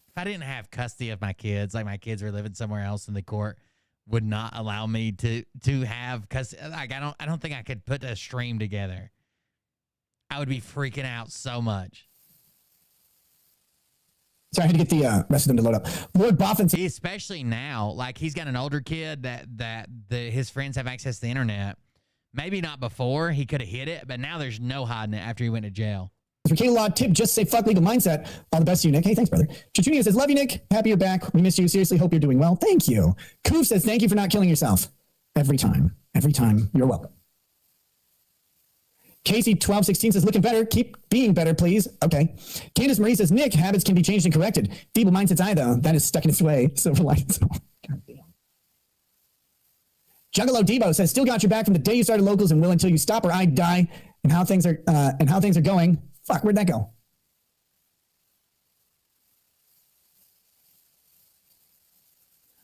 If I didn't have custody of my kids, like my kids were living somewhere else and the court would not allow me to have custody, like I don't think I could put a stream together. I would be freaking out so much. Sorry, I had to get the rest of them to load up. Lord Boffin, especially now, like he's got an older kid that his friends have access to the internet. Maybe not before, he could have hid it, but now there's no hiding it after he went to jail. For Kayla Law tip, just say fuck legal mindset. All the best to you, Nick. Hey, thanks, brother. Chichunia says, love you, Nick. Happy you're back. We miss you. Seriously, hope you're doing well. Thank you. Koof says, thank you for not killing yourself. Every time. Every time. You're welcome. Casey1216 says, looking better. Keep being better, please. Okay. Candace Marie says, Nick, habits can be changed and corrected. Feeble mindset's eye, though. That is stuck in its way. Silver linings. God damn. Juggalo Debo says, still got your back from the day you started locals and will until you stop or I die. And how things are going. Fuck, where'd that go?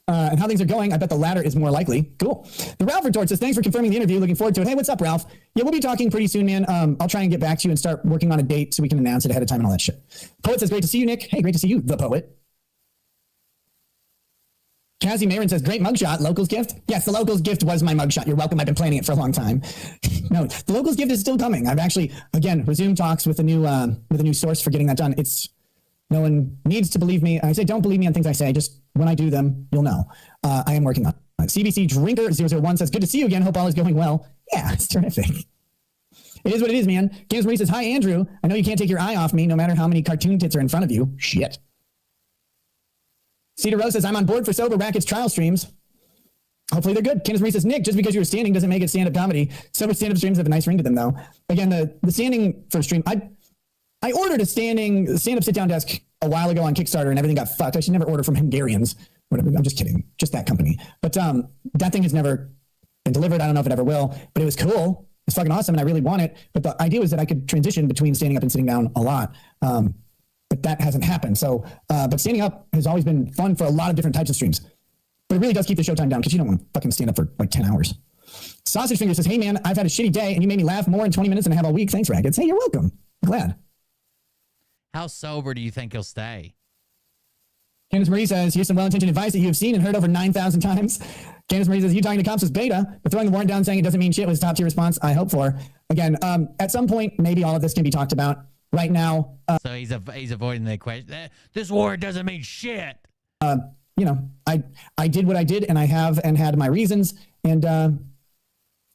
And how things are going, I bet the latter is more likely. Cool. The Ralph retort says, thanks for confirming the interview. Looking forward to it. Hey, what's up, Ralph? Yeah, we'll be talking pretty soon, man. I'll try and get back to you and start working on a date so we can announce it ahead of time and all that shit. Poet says, great to see you, Nick. Hey, great to see you, the poet. Cassie Marin says, great mugshot. Locals gift? Yes, the locals gift was my mugshot. You're welcome. I've been planning it for a long time. No, the locals gift is still coming. I've actually, again, resumed talks with a new source for getting that done. No one needs to believe me. I say, don't believe me on things I say. Just when I do them, you'll know. I am working on it. CBC Drinker 001 says, good to see you again. Hope all is going well. Yeah, it's terrific. It is what it is, man. James Marie says, hi, Andrew. I know you can't take your eye off me no matter how many cartoon tits are in front of you. Shit. Cedar Rose says, I'm on board for Sober Rackets trial streams. Hopefully they're good. Candace Marie says, Nick, just because you were standing doesn't make it stand-up comedy. Sober stand-up streams have a nice ring to them, though. Again, the standing for stream, I ordered a stand-up sit-down desk a while ago on Kickstarter and everything got fucked. I should never order from Hungarians. I'm just kidding. Just that company. But that thing has never been delivered. I don't know if it ever will, but it was cool. It's fucking awesome and I really want it. But the idea was that I could transition between standing up and sitting down a lot. But that hasn't happened. So, but standing up has always been fun for a lot of different types of streams. But it really does keep the showtime down because you don't want to fucking stand up for like 10 hours. Sausage Finger says, hey man, I've had a shitty day and you made me laugh more in 20 minutes than I have all week. Thanks, Rackets. Hey, you're welcome. I'm glad. How sober do you think he'll stay? Candace Marie says, here's some well-intentioned advice that you have seen and heard over 9,000 times. Candace Marie says, you talking to cops was beta, but throwing the warrant down saying it doesn't mean shit was top tier response. I hope for. Again, at some point, maybe all of this can be talked about. Right now. So he's avoiding the question. This warrant doesn't mean shit. I did what I did and I have and had my reasons. And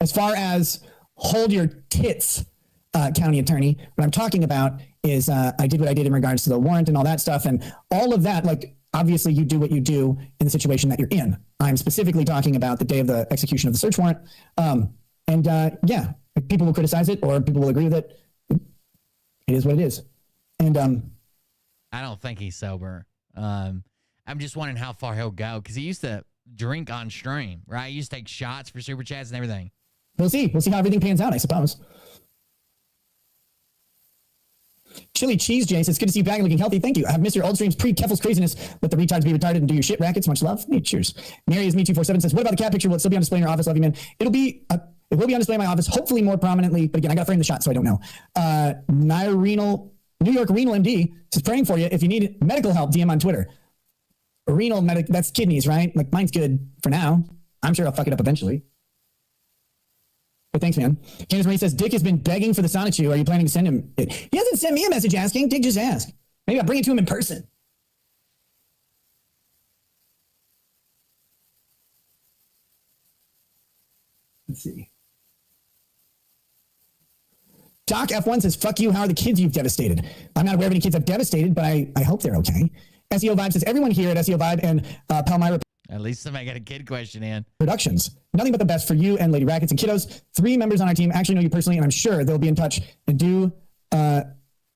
as far as hold your tits, county attorney, what I'm talking about is I did what I did in regards to the warrant and all that stuff. And all of that, like, obviously you do what you do in the situation that you're in. I'm specifically talking about the day of the execution of the search warrant. Yeah, people will criticize it or people will agree with it. It is what it is. And I don't think he's sober. I'm just wondering how far he'll go because he used to drink on stream, right? He used to take shots for super chats and everything. We'll see. We'll see how everything pans out, I suppose. Chili Cheese Jay says, good to see you back and looking healthy. Thank you. I have missed your old streams pre-Keffel's craziness. Let the retards be retarded and do your shit rackets. Much love. Hey, cheers. Mary is me247 says, what about the cat picture? Will it still be on display in your office? Love you, man. It will be on display in my office, hopefully more prominently. But again, I got to frame the shot, so I don't know. New York Renal MD says, praying for you. If you need medical help, DM on Twitter. That's kidneys, right? Like mine's good for now. I'm sure I'll fuck it up eventually. But thanks, man. Candace Marie says, Dick has been begging for the Sonic Shoe. Are you planning to send him it? He hasn't sent me a message asking. Dick just asked. Maybe I'll bring it to him in person. Let's see. Doc F1 says, fuck you. How are the kids you've devastated? I'm not aware of any kids I've devastated, but I hope they're okay. SEO Vibe says, everyone here at SEO Vibe and Palmyra At least somebody got a kid question in. Productions. Nothing but the best for you and Lady Rackets and kiddos. 3 members on our team actually know you personally, and I'm sure they'll be in touch and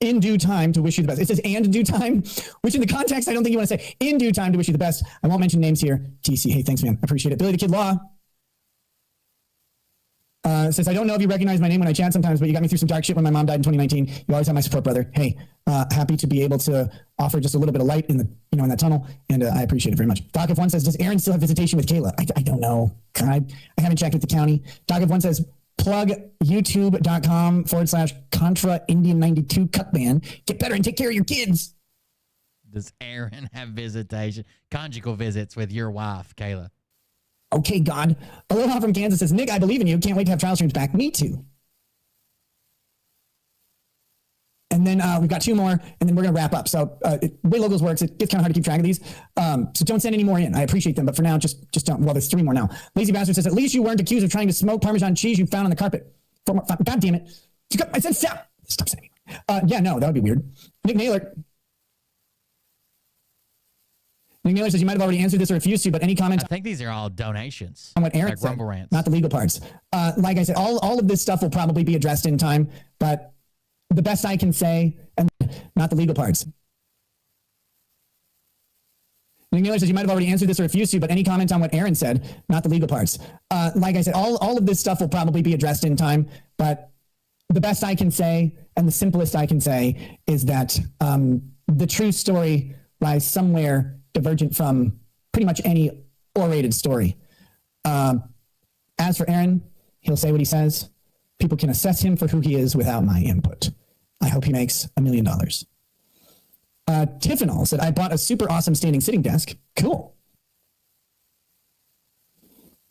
in due time to wish you the best. It says and in due time, which in the context, I don't think you want to say in due time to wish you the best. I won't mention names here. TC, hey, thanks, man. I appreciate it. Billy the Kid Law says, I don't know if you recognize my name when I chat sometimes, but you got me through some dark shit when my mom died in 2019. You always have my support, brother. Hey, happy to be able to offer just a little bit of light in the, in that tunnel. And I appreciate it very much. Doc F1 says, does Aaron still have visitation with Kayla? I don't know. I haven't checked with the county. Doc F1 says, plug youtube.com/Contra Indian 92 Cutman. Get better and take care of your kids. Does Aaron have visitation, conjugal visits with your wife, Kayla? Okay, God. Aloha from Kansas says, Nick, I believe in you. Can't wait to have trial streams back. Me too. And then we've got 2 more, and then we're going to wrap up. So the way Locals works, it gets kind of hard to keep track of these. So don't send any more in. I appreciate them, but for now, just don't. Well, there's 3 more now. Lazy Bastard says, at least you weren't accused of trying to smoke Parmesan cheese you found on the carpet. God damn it. I said stop. Stop saying it. Yeah, no, that would be weird. Nick Naylor says, you might have already answered this or refused to, but any comments? I think these are all donations. On what Aaron like said, Rumble Rants. not the legal parts. Like I said, all of this stuff will probably be addressed in time, but the best I can say, and not the legal parts. Nick Miller says, you might have already answered this or refused to, but any comments on what Aaron said, not the legal parts. Like I said, all of this stuff will probably be addressed in time, but the best I can say, and the simplest I can say, is that the true story lies somewhere divergent from pretty much any orated story. As for Aaron, he'll say what he says. People can assess him for who he is without my input. I hope he makes $1 million. Tiffinol said, I bought a super awesome standing sitting desk. Cool.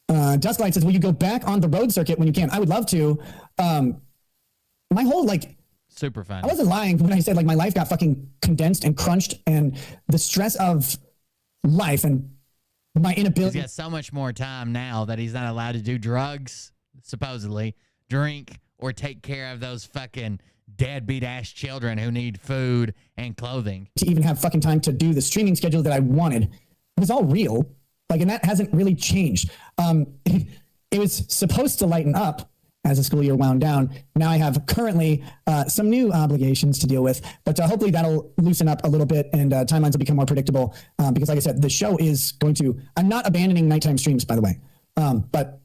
Dusklight says, will you go back on the road circuit when you can? I would love to. My whole, super fun. I wasn't lying when I said, my life got fucking condensed and crunched, and the stress of life and my inability. He's got so much more time now that he's not allowed to do drugs, supposedly, drink, or take care of those fucking deadbeat ass children who need food and clothing. To even have fucking time to do the streaming schedule that I wanted. It was all real. And that hasn't really changed. It was supposed to lighten up as the school year wound down. Now I have currently some new obligations to deal with, but hopefully that'll loosen up a little bit and timelines will become more predictable. Because like I said, the show is going to, I'm not abandoning nighttime streams, by the way, but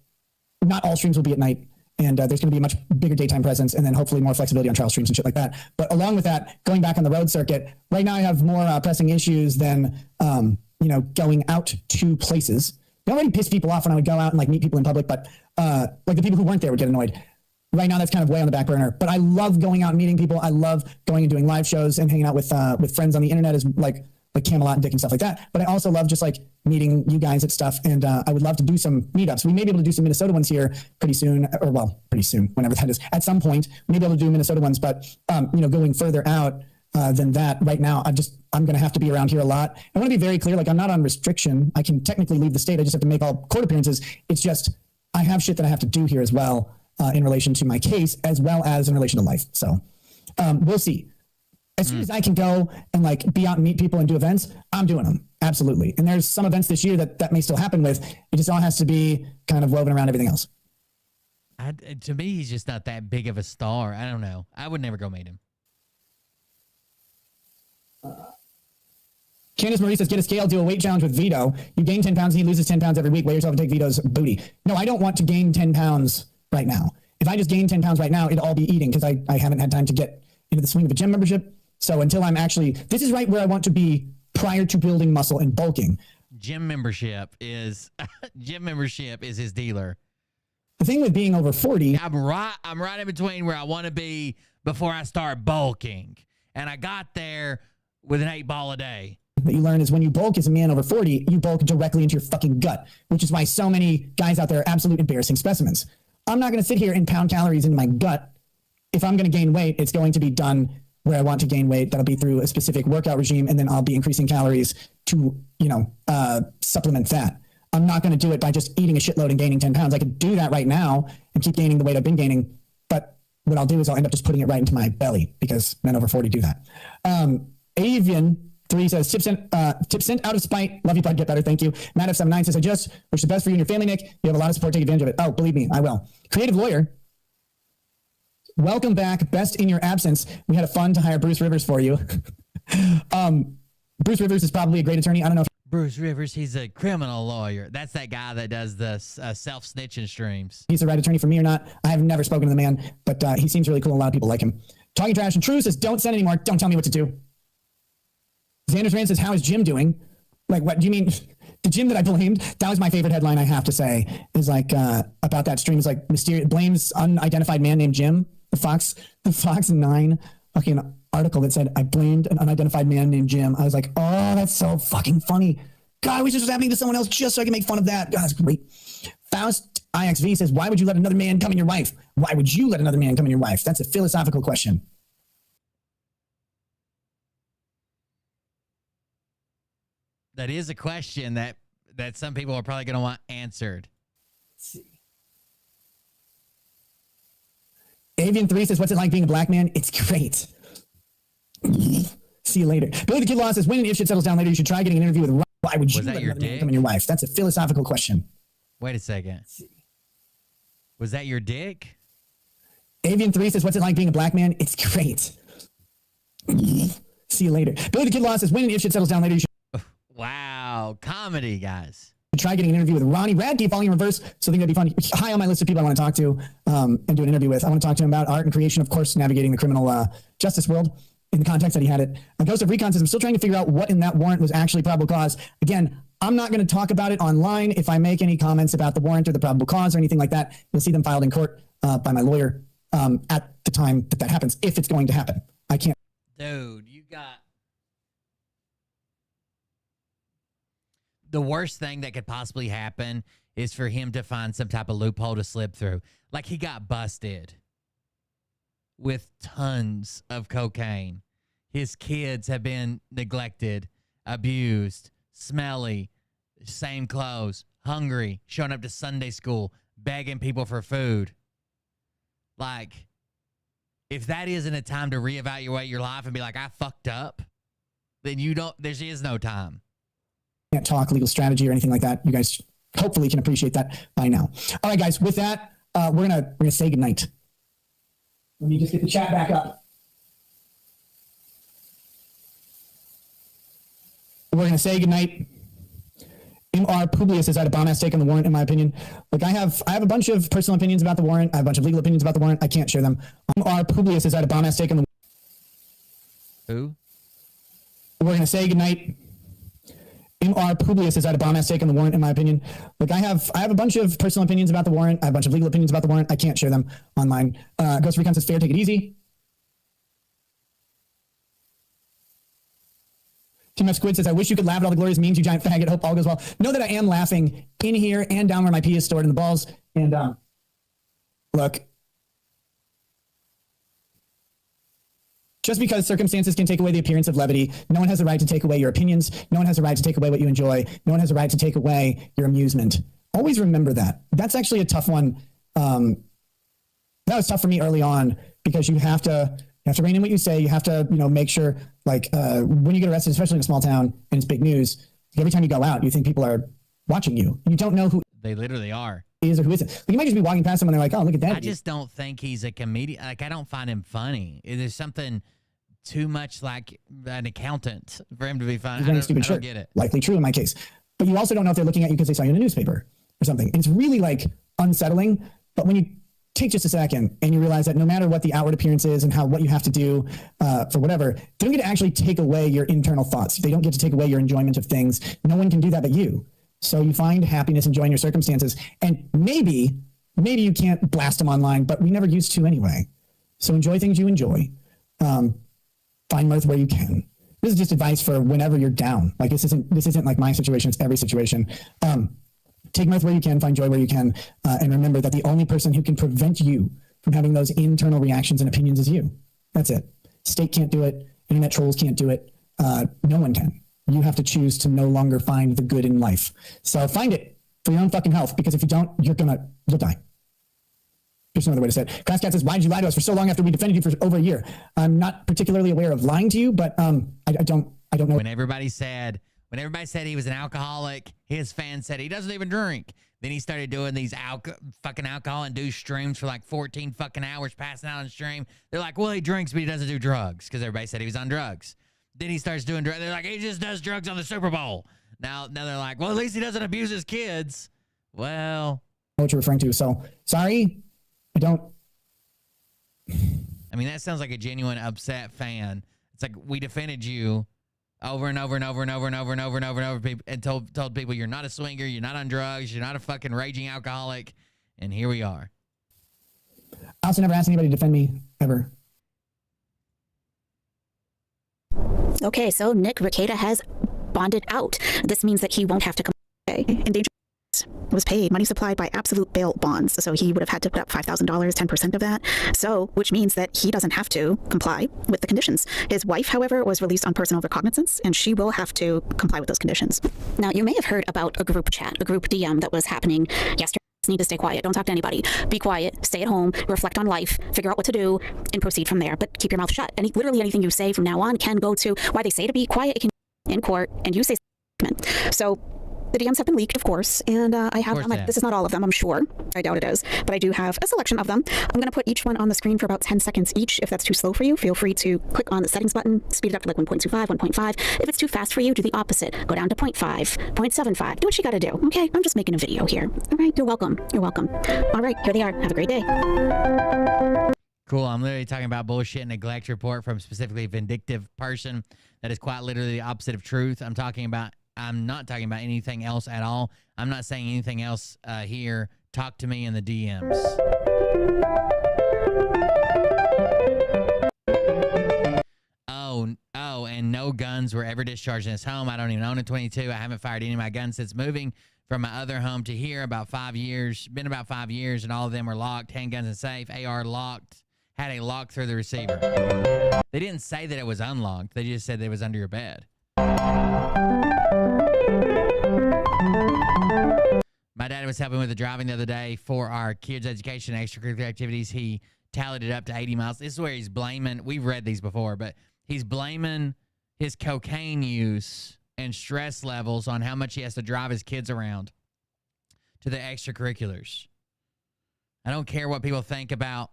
not all streams will be at night. And there's going to be a much bigger daytime presence, and then hopefully more flexibility on trial streams and shit like that. But along with that, going back on the road circuit, right now I have more pressing issues than, going out to places. It already pissed people off when I would go out and meet people in public, but the people who weren't there would get annoyed. Right now, that's kind of way on the back burner. But I love going out and meeting people. I love going and doing live shows and hanging out with friends on the internet, as like Camelot and Dick and stuff like that. But I also love just meeting you guys at stuff. And I would love to do some meetups. We may be able to do some Minnesota ones here pretty soon, pretty soon, whenever that is. At some point, we may be able to do Minnesota ones. But going further out than that, right now, I'm going to have to be around here a lot. I want to be very clear. I'm not on restriction. I can technically leave the state. I just have to make all court appearances. It's just I have shit that I have to do here as well in relation to my case, as well as in relation to life. So we'll see. As soon as I can go and be out and meet people and do events, I'm doing them. Absolutely. And there's some events this year that may still happen with. It just all has to be kind of woven around everything else. To me, he's just not that big of a star. I don't know. I would never go meet him. Candace Marie says, get a scale, do a weight challenge with Vito. You gain 10 pounds, he loses 10 pounds every week. Weigh yourself and take Vito's booty. No, I don't want to gain 10 pounds right now. If I just gain 10 pounds right now, it'll all be eating because I haven't had time to get into the swing of a gym membership. So until I'm actually, this is right where I want to be prior to building muscle and bulking. Gym membership is his dealer. The thing with being over 40, I'm right in between where I want to be before I start bulking. And I got there with an 8-ball a day. That you learn is when you bulk as a man over 40, you bulk directly into your fucking gut, which is why so many guys out there are absolute embarrassing specimens. I'm not going to sit here and pound calories into my gut. If I'm going to gain weight, it's going to be done where I want to gain weight. That'll be through a specific workout regime, and then I'll be increasing calories to, supplement fat. I'm not going to do it by just eating a shitload and gaining 10 pounds. I could do that right now and keep gaining the weight I've been gaining, but what I'll do is I'll end up just putting it right into my belly because men over 40 do that. Avian 3 says, tip sent out of spite. Love you, bud. Get better. Thank you. Matt F79 says, I just wish the best for you and your family, Nick. You have a lot of support. Take advantage of it. Oh, believe me, I will. Creative Lawyer. Welcome back. Best in your absence. We had a fun to hire Bruce Rivers for you. Bruce Rivers is probably a great attorney. I don't know if Bruce Rivers, he's a criminal lawyer. That's that guy that does the self-snitching streams. he's the right attorney for me or not. I have never spoken to the man, but he seems really cool. A lot of people like him. Talking Trash and True says, don't send anymore. Don't tell me what to do. Xander's Rand says, how is Jim doing? Like, what do you mean? The Jim that I blamed? That was my favorite headline, I have to say, is like about that stream. Is like, mysterious blames unidentified man named Jim. The Fox 9 fucking article that said, I blamed an unidentified man named Jim. I was like, oh, that's so fucking funny. God, I wish this was happening to someone else just so I can make fun of that. God, that's great. Faust IXV says, why would you let another man come in your wife? Why would you let another man come in your wife? That's a philosophical question. That is a question that some people are probably going to want answered. Let's see. Avian 3 says, what's it like being a black man? It's great. See you later. Billy the Kid Law says, when and if shit settles down later, you should try getting an interview with Ron. Why would you let another man come in your wife? That's a philosophical question. Wait a second. Was that your dick? Avian 3 says, what's it like being a black man? It's great. See you later. Billy the Kid Law says, when and if shit settles down later, you should Wow. Comedy, guys. try getting an interview with Ronnie Radke, falling in reverse. So I think that'd be funny. High on my list of people I want to talk to and do an interview with. I want to talk to him about art and creation, of course, navigating the criminal justice world in the context that he had it. Ghost of Recon says, I'm still trying to figure out what in that warrant was actually probable cause. Again, I'm not going to talk about it online. If I make any comments about the warrant or the probable cause or anything like that, you'll see them filed in court by my lawyer at the time that happens, if it's going to happen. I can't. Dude, you got... The worst thing that could possibly happen is for him to find some type of loophole to slip through. Like he got busted with tons of cocaine. His kids have been neglected, abused, smelly, same clothes, hungry, showing up to Sunday school, begging people for food. Like, if that isn't a time to reevaluate your life and be like, I fucked up, then there is no time. Can't talk legal strategy or anything like that. You guys hopefully can appreciate that by now. All right, guys, with that, we're gonna say goodnight. Let me just get the chat back up. We're gonna say goodnight. M.R. Publius says I had a bomb-ass take on the warrant, in my opinion. Look, I have a bunch of personal opinions about the warrant. I have a bunch of legal opinions about the warrant. I can't share them. M.R. Publius says I had a bomb-ass take on the Who? We're gonna say goodnight. M.R. Publius says I had a bomb-ass take on the warrant, in my opinion. Look, I have a bunch of personal opinions about the warrant. I have a bunch of legal opinions about the warrant. I can't share them online. Ghost Recon says fair, take it easy. Team F Squid says, I wish you could laugh at all the glorious memes, you giant faggot. Hope all goes well. Know that I am laughing in here and down where my pee is stored in the balls. And look, just because circumstances can take away the appearance of levity, no one has the right to take away your opinions. No one has the right to take away what you enjoy. No one has the right to take away your amusement. Always remember that. That's actually a tough one. That was tough for me early on because you have to rein in what you say. You have to, make sure, like, when you get arrested, especially in a small town and it's big news, every time you go out, you think people are watching you. You don't know who they literally are. Is or who isn't. Like, you might just be walking past someone and they're like, oh, look at that. I just don't think he's a comedian. Like, I don't find him funny. There's something too much like an accountant for him to be fine. He's I wearing don't, stupid I don't shirt. get it. Likely true in my case. But you also don't know if they're looking at you because they saw you in a newspaper or something. And it's really like unsettling. But when you take just a second and you realize that no matter what the outward appearance is and what you have to do for whatever, they don't get to actually take away your internal thoughts. They don't get to take away your enjoyment of things. No one can do that but you. So you find happiness enjoying your circumstances. And maybe you can't blast them online, but we never used to anyway. So enjoy things you enjoy. Find mirth where you can. This is just advice for whenever you're down. Like this isn't like my situation. It's every situation. Take mirth where you can, find joy where you can, and remember that the only person who can prevent you from having those internal reactions and opinions is you. That's it. State can't do it. Internet trolls can't do it. No one can. You have to choose to no longer find the good in life. So find it for your own fucking health, because if you don't, you'll die. There's no other way to say it. Classcat says, why did you lie to us for so long after we defended you for over a year? I'm not particularly aware of lying to you, but I don't know. When everybody said he was an alcoholic, his fans said he doesn't even drink. Then he started doing these fucking alcohol-induced streams for like 14 fucking hours, passing out on stream. They're like, well, he drinks, but he doesn't do drugs, because everybody said he was on drugs. Then he starts doing drugs. They're like, he just does drugs on the Super Bowl. Now they're like, well, at least he doesn't abuse his kids. Well, I know what you're referring to. So sorry, I don't. I mean, that sounds like a genuine upset fan. It's like, we defended you over and over and over and over and over and over and over and over, and told people you're not a swinger, you're not on drugs, you're not a fucking raging alcoholic, and here we are. I also never asked anybody to defend me, ever. Okay, so Nick Rekieta has bonded out. This means that he won't have to comply. Endangered was paid, money supplied by absolute bail bonds. So he would have had to put up $5,000, 10% of that. So, which means that he doesn't have to comply with the conditions. His wife, however, was released on personal recognizance, and she will have to comply with those conditions. Now, you may have heard about a group chat, a group DM that was happening yesterday. Need to stay quiet. Don't talk to anybody. Be quiet. Stay at home. Reflect on life. Figure out what to do and proceed from there. But keep your mouth shut. Literally anything you say from now on can go to why they say to be quiet. It can in court, and you say. So the DMs have been leaked, of course, and I have them. This is not all of them, I'm sure. I doubt it is, but I do have a selection of them. I'm going to put each one on the screen for about 10 seconds each. If that's too slow for you, feel free to click on the settings button, speed it up to like 1.25, 1.5. If it's too fast for you, do the opposite. Go down to 0.5, 0.75. Do what you got to do, okay? I'm just making a video here. All right, you're welcome. You're welcome. All right, here they are. Have a great day. Cool. I'm literally talking about bullshit and neglect report from specifically a vindictive person that is quite literally the opposite of truth. I'm not talking about anything else at all. I'm not saying anything else here. Talk to me in the DMs. Oh, and no guns were ever discharged in his home. I don't even own a 22. I haven't fired any of my guns since moving from my other home to here about 5 years. Been about 5 years, and all of them were locked. Handguns and safe. AR locked. Had a lock through the receiver. They didn't say that it was unlocked. They just said that it was under your bed. My dad was helping with the driving the other day for our kids' education and extracurricular activities. He tallied it up to 80 miles. This is where he's blaming, we've read these before, but he's blaming his cocaine use and stress levels on how much he has to drive his kids around to the extracurriculars. I don't care what people think about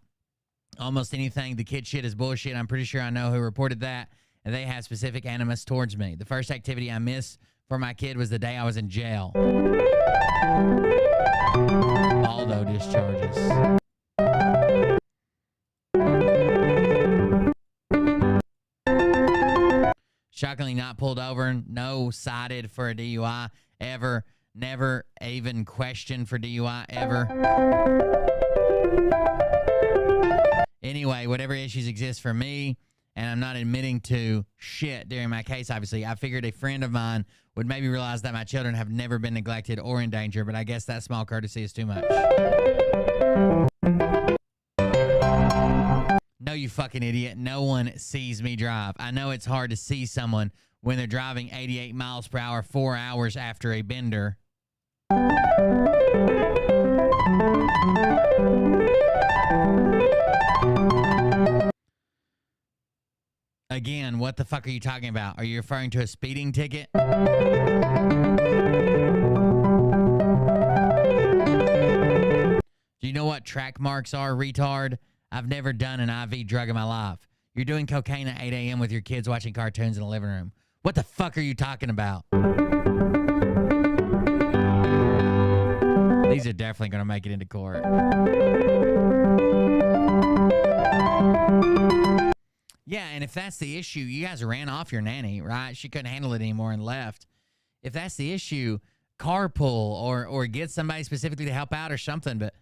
almost anything. The kid shit is bullshit. I'm pretty sure I know who reported that, and they have specific animus towards me. The first activity I missed for my kid was the day I was in jail. Aldo discharges. Shockingly not pulled over. No cited for a DUI ever. Never even questioned for DUI ever. Anyway, whatever issues exist for me, and I'm not admitting to shit during my case, obviously, I figured a friend of mine would maybe realize that my children have never been neglected or in danger, but I guess that small courtesy is too much. No, you fucking idiot. No one sees me drive. I know it's hard to see someone when they're driving 88 miles per hour 4 hours after a bender. Again, what the fuck are you talking about? Are you referring to a speeding ticket? Do you know what track marks are, retard? I've never done an IV drug in my life. You're doing cocaine at 8 a.m. with your kids watching cartoons in the living room. What the fuck are you talking about? These are definitely going to make it into court. Yeah, and if that's the issue, you guys ran off your nanny, right? She couldn't handle it anymore and left. If that's the issue, carpool or get somebody specifically to help out or something, but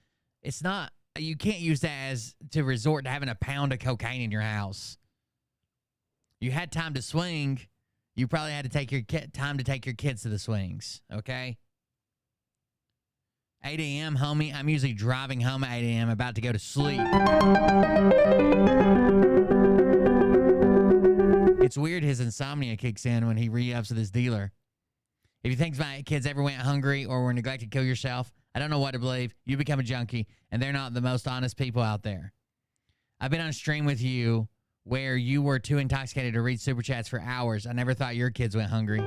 it's not, you can't use that as to resort to having a pound of cocaine in your house. You had time to swing. You probably had to take your time to take your kids to the swings, okay? 8 a.m., homie. I'm usually driving home at 8 a.m., about to go to sleep. It's weird his insomnia kicks in when he re-ups with his dealer. If you think my kids ever went hungry or were neglected, kill yourself, I don't know what to believe. You become a junkie, and they're not the most honest people out there. I've been on stream with you where you were too intoxicated to read super chats for hours. I never thought your kids went hungry.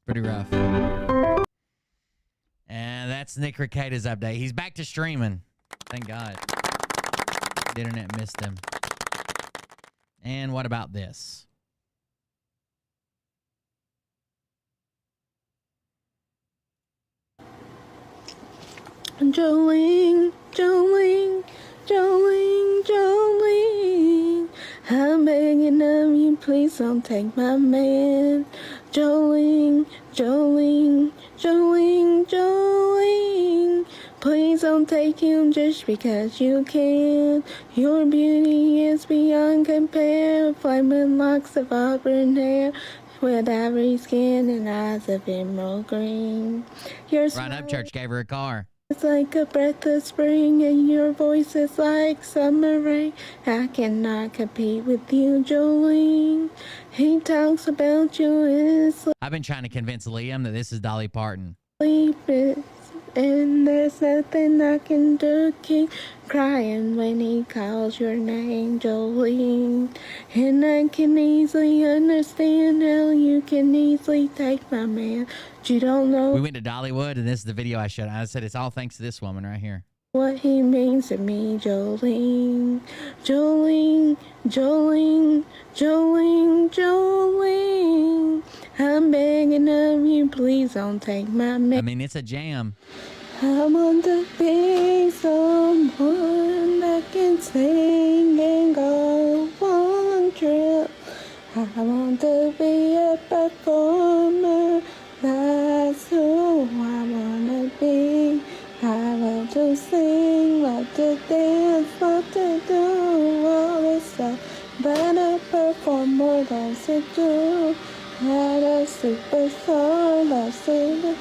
Pretty rough. And that's Nick Recada's update. He's back to streaming. Thank God. The internet missed him. And what about this? Jolene, Jolene, Jolene, Jolene, I'm begging of you, please don't take my man. Jolene, Jolene, Jolene, Jolene, please don't take him just because you can. Your beauty is beyond compare, flaming locks of auburn hair, with ivory skin and eyes of emerald green. Your Right up, church gave her a car. It's like a breath of spring, and your voice is like summer rain. I cannot compete with you, Jolene. He talks about you in his I've been trying to convince Liam that this is Dolly Parton. sleep, and there's nothing I can do. Keep crying when he calls your name, Jolene. And I can easily understand how you can easily take my man. But you don't know We went to Dollywood, and this is the video I showed. I said it's all thanks to this woman right here. what he means to me, Jolene. Jolene, Jolene, Jolene, Jolene, I'm begging of you, please don't take my man. I mean, it's a jam. I want to be someone that can sing and go on trip. I want to be a performer, that's who I want to be. I love to sing, love to dance, love to do all this stuff, but a performer loves to do. Not a superstar loves to do.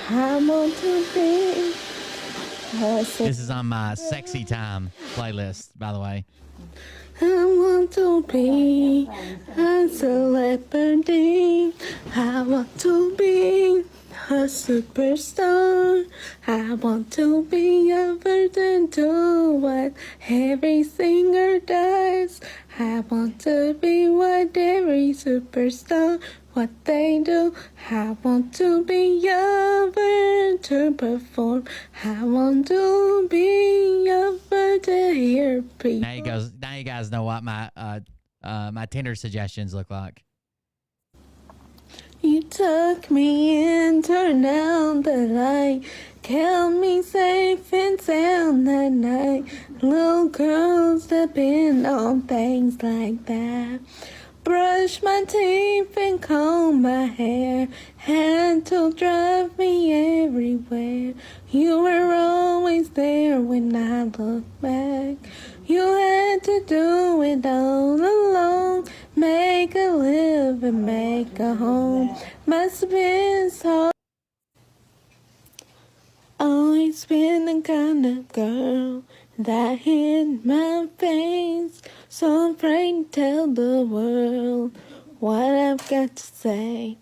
I want to be a This is on my sexy time playlist, by the way. I want to be a celebrity. I want to be a superstar. I want to be a virgin to what every singer does. I want to be what every superstar, what they do. I want to be a virgin to perform. I want to be a virgin to hear people. Now you guys know what my my Tinder suggestions look like. You tuck me in, turn out the light, kept me safe and sound that night. Little girls depend on things like that. Brush my teeth and comb my hair, had to drive me everywhere. You were always there when I look back. You had to do it all alone, make a living, make a home. Must have been so. Always been the kind of girl that hid my face, so afraid to tell the world what I've got to say.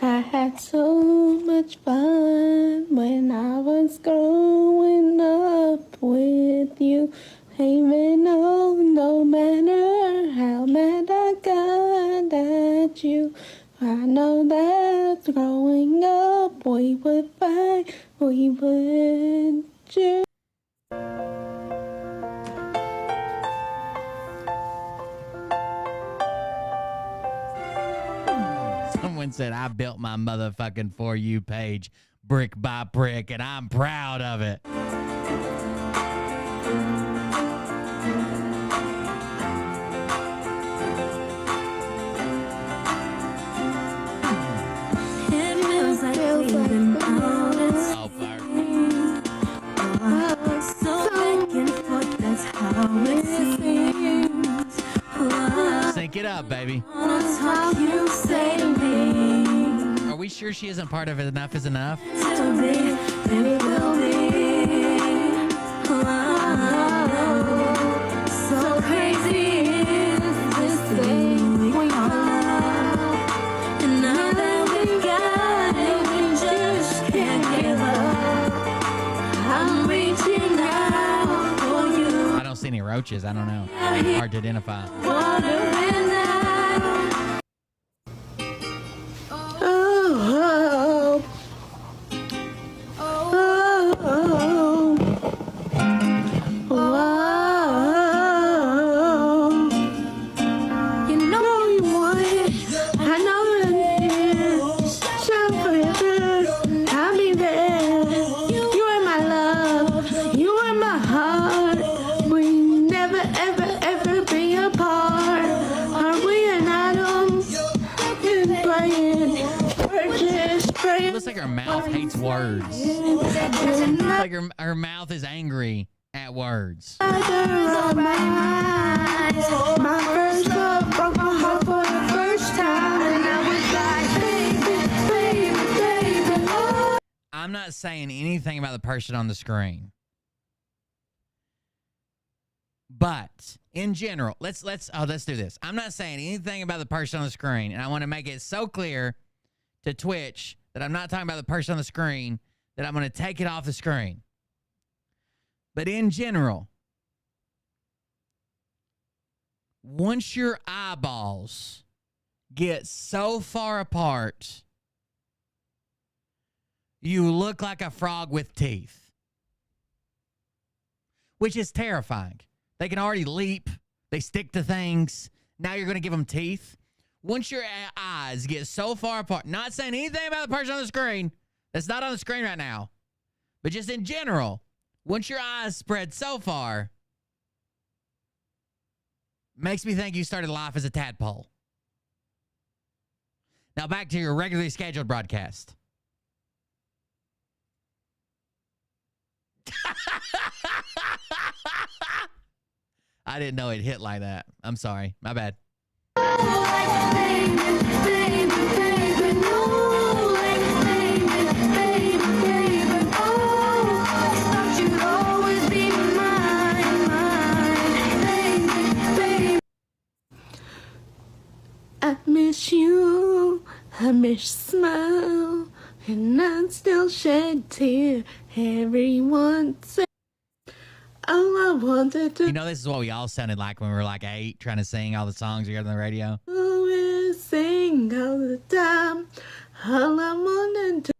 I had so much fun when I was growing up with you, even though no matter how mad I got at you, I know that growing up we would fight, we would just. Someone said, I built my motherfucking For You page brick by brick, and I'm proud of it. It feels like we've been honest. Oh, fire. So back and forth, that's how it seems. Sync it up, baby. Talk you say to me. Are we sure she isn't part of Enough is Enough? To be, then it will be. So crazy is this thing we love. And now that we got it, we just can't give up. I'm reaching out for you. I don't see any roaches. I don't know. Hard to identify. Wondering now. Oh, oh, oh, oh, oh. You know you want it. I know it is. Shout forever. I'll be there. You are my love. You are my heart. We never, ever, ever be apart. Are we an atom? Praying. We're just praying. It looks like her mouth hates words. Like her mouth is angry at words. My first love broke my heart for the first time, and I was like, baby, baby, baby. Oh. I'm not saying anything about the person on the screen. But in general, let's do this. I'm not saying anything about the person on the screen, and I want to make it so clear to Twitch that I'm not talking about the person on the screen, that I'm going to take it off the screen. But in general, once your eyeballs get so far apart, you look like a frog with teeth, which is terrifying. They can already leap. They stick to things. Now you're going to give them teeth. Once your eyes get so far apart, not saying anything about the person on the screen, that's not on the screen right now, but just in general, once your eyes spread so far, makes me think you started life as a tadpole. Now back to your regularly scheduled broadcast. I didn't know it hit like that. I'm sorry. My bad. I miss you, I miss your smile, and I still shed tear every once. All I wanted to You know, this is what we all sounded like when we were like 8, trying to sing all the songs we heard on the radio. do is sing all the time. All I wanted to.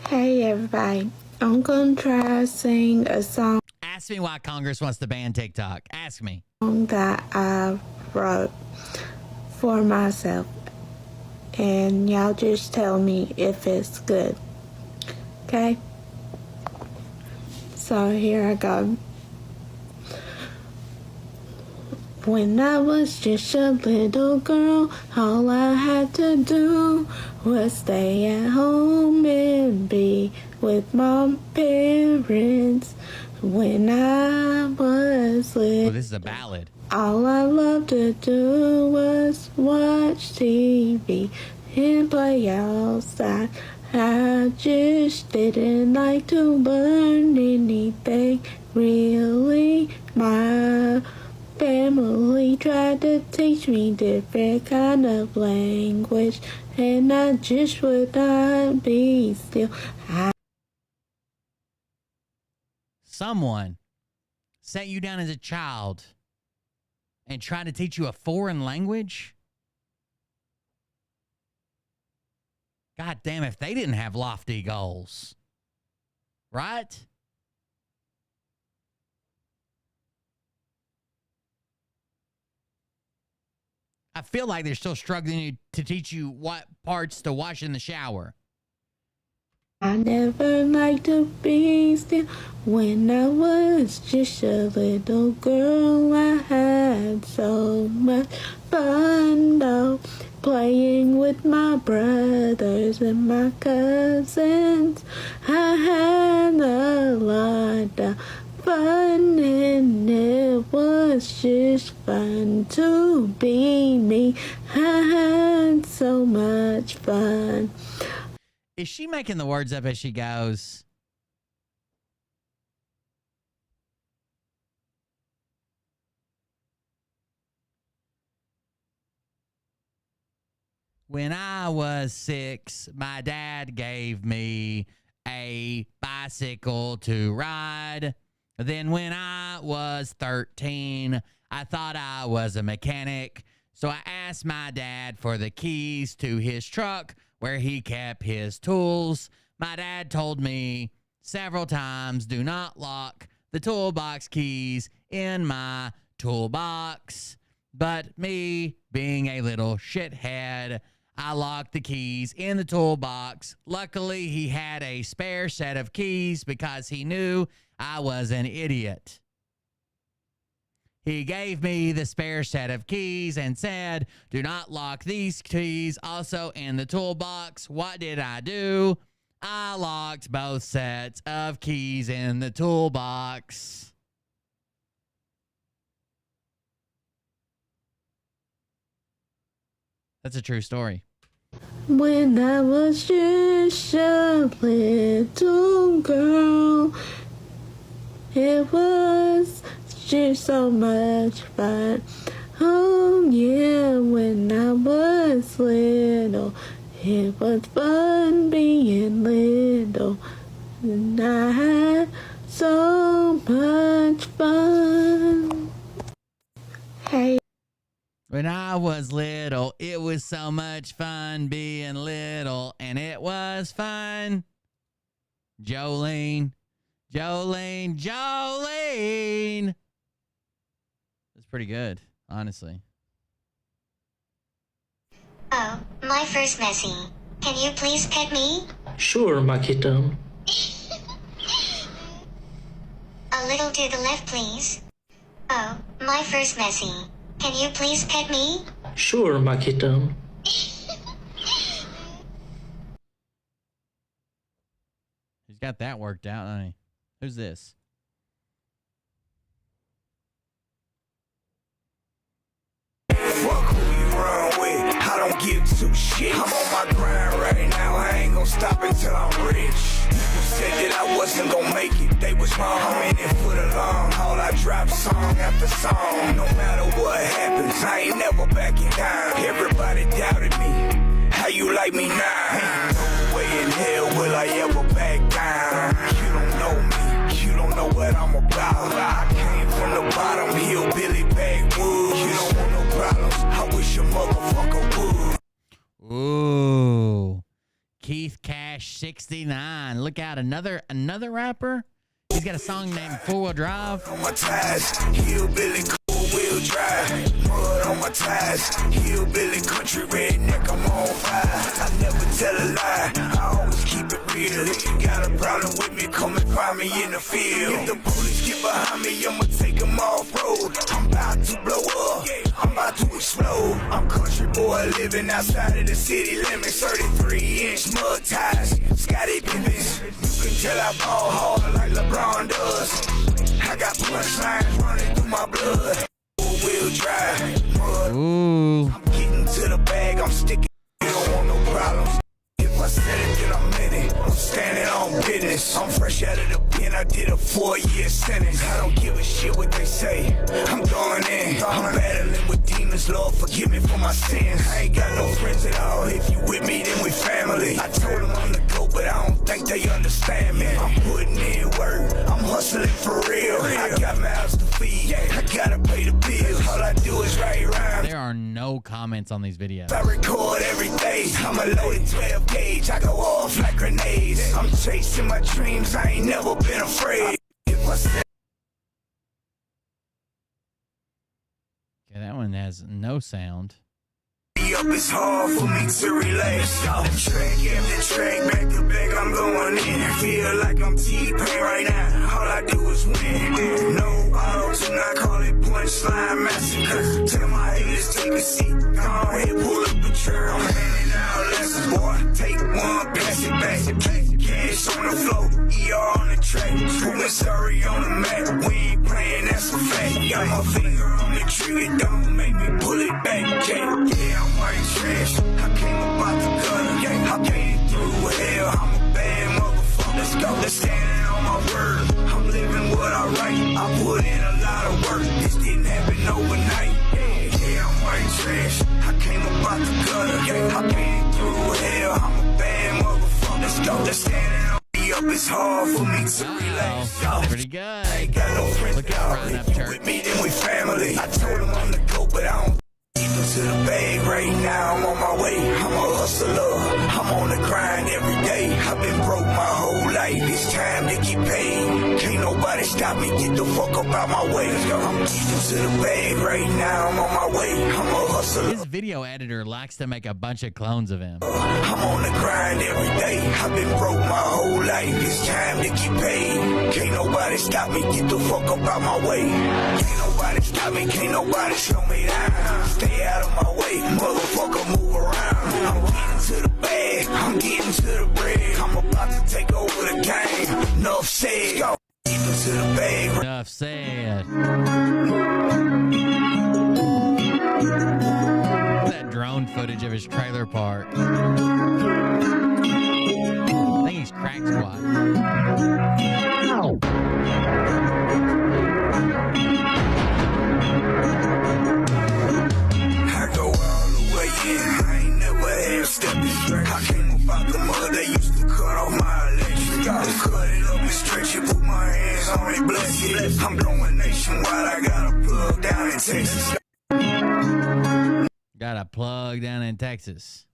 Hey everybody, I'm gonna try to sing a song Ask me why Congress wants to ban TikTok. Ask me. that I wrote for myself, and y'all just tell me if it's good. Okay? So here I go. When I was just a little girl, all I had to do was stay at home and be with my parents. When I was Oh, little, this is a ballad. all I loved to do was watch TV and play outside. I just didn't like to learn anything, really. My family tried to teach me different kind of language, and I just would not be still. Someone sat you down as a child and tried to teach you a foreign language? God damn, if they didn't have lofty goals, right? I feel like they're still struggling to teach you what parts to wash in the shower. I never liked to be still. When I was just a little girl, I had so much fun though, playing with my brothers and my cousins. I had a lot of fun, and it was just fun to be me. I had so much fun. Is she making the words up as she goes? When I was 6, my dad gave me a bicycle to ride. Then when I was 13, I thought I was a mechanic. So I asked my dad for the keys to his truck where he kept his tools. My dad told me several times, do not lock the toolbox keys in my toolbox. But me, being a little shithead, I locked the keys in the toolbox. Luckily, he had a spare set of keys because he knew I was an idiot. He gave me the spare set of keys and said, do not lock these keys also in the toolbox. What did I do? I locked both sets of keys in the toolbox. That's a true story. When I was just a little girl, it was just so much fun. Oh yeah, when I was little, it was fun being little. And I had so much fun. Hey. When I was little, it was so much fun being little, and it was fun. Jolene. Jolene. That's pretty good, honestly. Oh, my first Messi. Can you please pet me? Sure, my kitten. A little to the left, please. Oh, my first Messi. Can you please pet me? Sure, my kitten. He's got that worked out, hasn't he? Who's this? Fuck who you run with, I don't give two shits. I'm on my grind right now, I ain't gon' stop until I'm rich. People said that I wasn't gon' make it, they was wrong. I'm in it for the long haul, I drop song after song. No matter what happens, I ain't never backing down. Everybody doubted me, how you like me now? Ain't no way in hell will I ever back down. You don't know me, you don't know what I'm about. I came from the bottom, hillbilly backwoods. You don't want no problems, I wish a motherfucker would. Ooh. Keith Cash 69. Look out, another rapper. He's got a song named Four Wheel Drive. On my ties, hillbilly cool wheel drive. Mud on my ties, hillbilly country redneck, I'm on fire. I never tell a lie, I always keep it real. If you got a problem with me, come and find me in the field. If the police get behind me, I'ma take them off road. I'm about to blow up, I'm about to explode. I'm country boy living outside of the city limits. 33-inch mud ties, Scotty Pippins. You can tell I ball hard like LeBron does. I got punchlines running through my blood. Four-wheel drive, mud. Ooh. I'm getting to the bag, I'm sticking. You don't want no problems. If I said it, then I'm in it. I'm standing on business. I'm fresh out of the pen, I did a 4-year sentence. I don't give a shit what they say. I'm going in. I'm battling with demons, Lord, forgive me for my sins. I ain't got no friends at all. If you with me, then we family. I told them I'm the GOAT, but I don't think they understand me. I'm putting in work, I'm hustling for real. I got mouths to feed, I gotta pay the bills. All I do is write rhymes. There are no no comments on these videos. I record every day. I'm a loaded 12 gauge. I go off like grenades. I'm chasing my dreams. I ain't never been afraid. If I said Okay, that one has no sound. up, it's hard for me to relax. Track after track, back to back, I'm going in. Feel like I'm T-Pain right now. All I do is win. No auto-tune, I call it punchline massacre. Tell my haters take a seat. Go ahead, pull up a chair. I'm handing out lessons, boy. Take one, pass it back. Cash on the floor, ER on the track. Proving sorry on the map. We ain't playing, that's a fact. Got my finger on the trigger, don't make me pull it back. Yeah, I'm white trash. I came about the gutter. Yeah, I came through hell. I'm a bad motherfucker. Let's go. Let's stand on my word. I'm living what I write. I put in a lot of work. This didn't happen overnight. Yeah, I'm white trash. I came about the gutter. Yeah, I came through hell. I'm a bad motherfucker. Let's go. Let's stand on. Up, it's hard for me to relax. Pretty good. I ain't got no friends. Look at Ryan up church. With me, then we family. I told him I'm the GOAT, but I don't keep him to the bag right now. I'm on my way. I'm a hustler. I'm on the grind every day. I've been broke my whole life. It's time to get paid. Can't nobody stop me. Get the fuck up out my way. I'm keeping to the bag right now. I'm on my way. I'm a hustler. His video editor likes to make a bunch of clones of him. I'm on the grind every day. I've been broke my whole life. It's time to get paid. Can't nobody stop me. Get the fuck up out my way. Can't nobody stop me. Can't nobody slow me down. Stay out of my way. Motherfucker, move around. I'm getting to the bag. I'm getting to the bread. I'm about to take over the game. Enough said. Go. Get into the bag. Enough said. That drone footage of his trailer park. I think he's crack squat. I go all the way in. I ain't never had stepping. I came about the mother they used to cut off my electric. Gotta cut it up and stretch it. Put my hands on it, bless it. I'm blowing nationwide. I got a plug down in Texas. Got a plug down in Texas.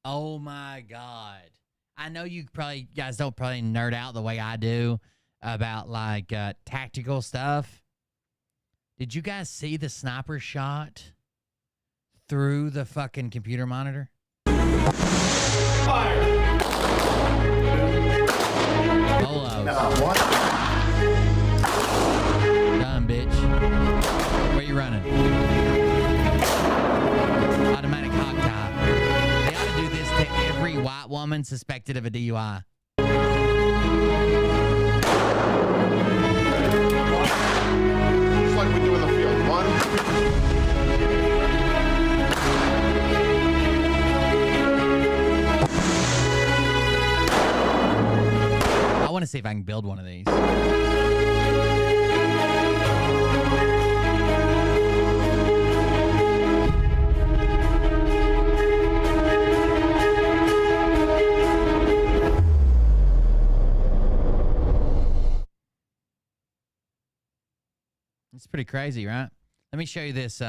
Oh my God. I know you guys don't probably nerd out the way I do about like tactical stuff. Did you guys see the sniper shot through the fucking computer monitor? Fire. Polos. Done, bitch. Where you running? Automatic hog tie. They ought to do this to every white woman suspected of a DUI. Just like we do in the field. One. I want to see if I can build one of these. It's pretty crazy, right? Let me show you this.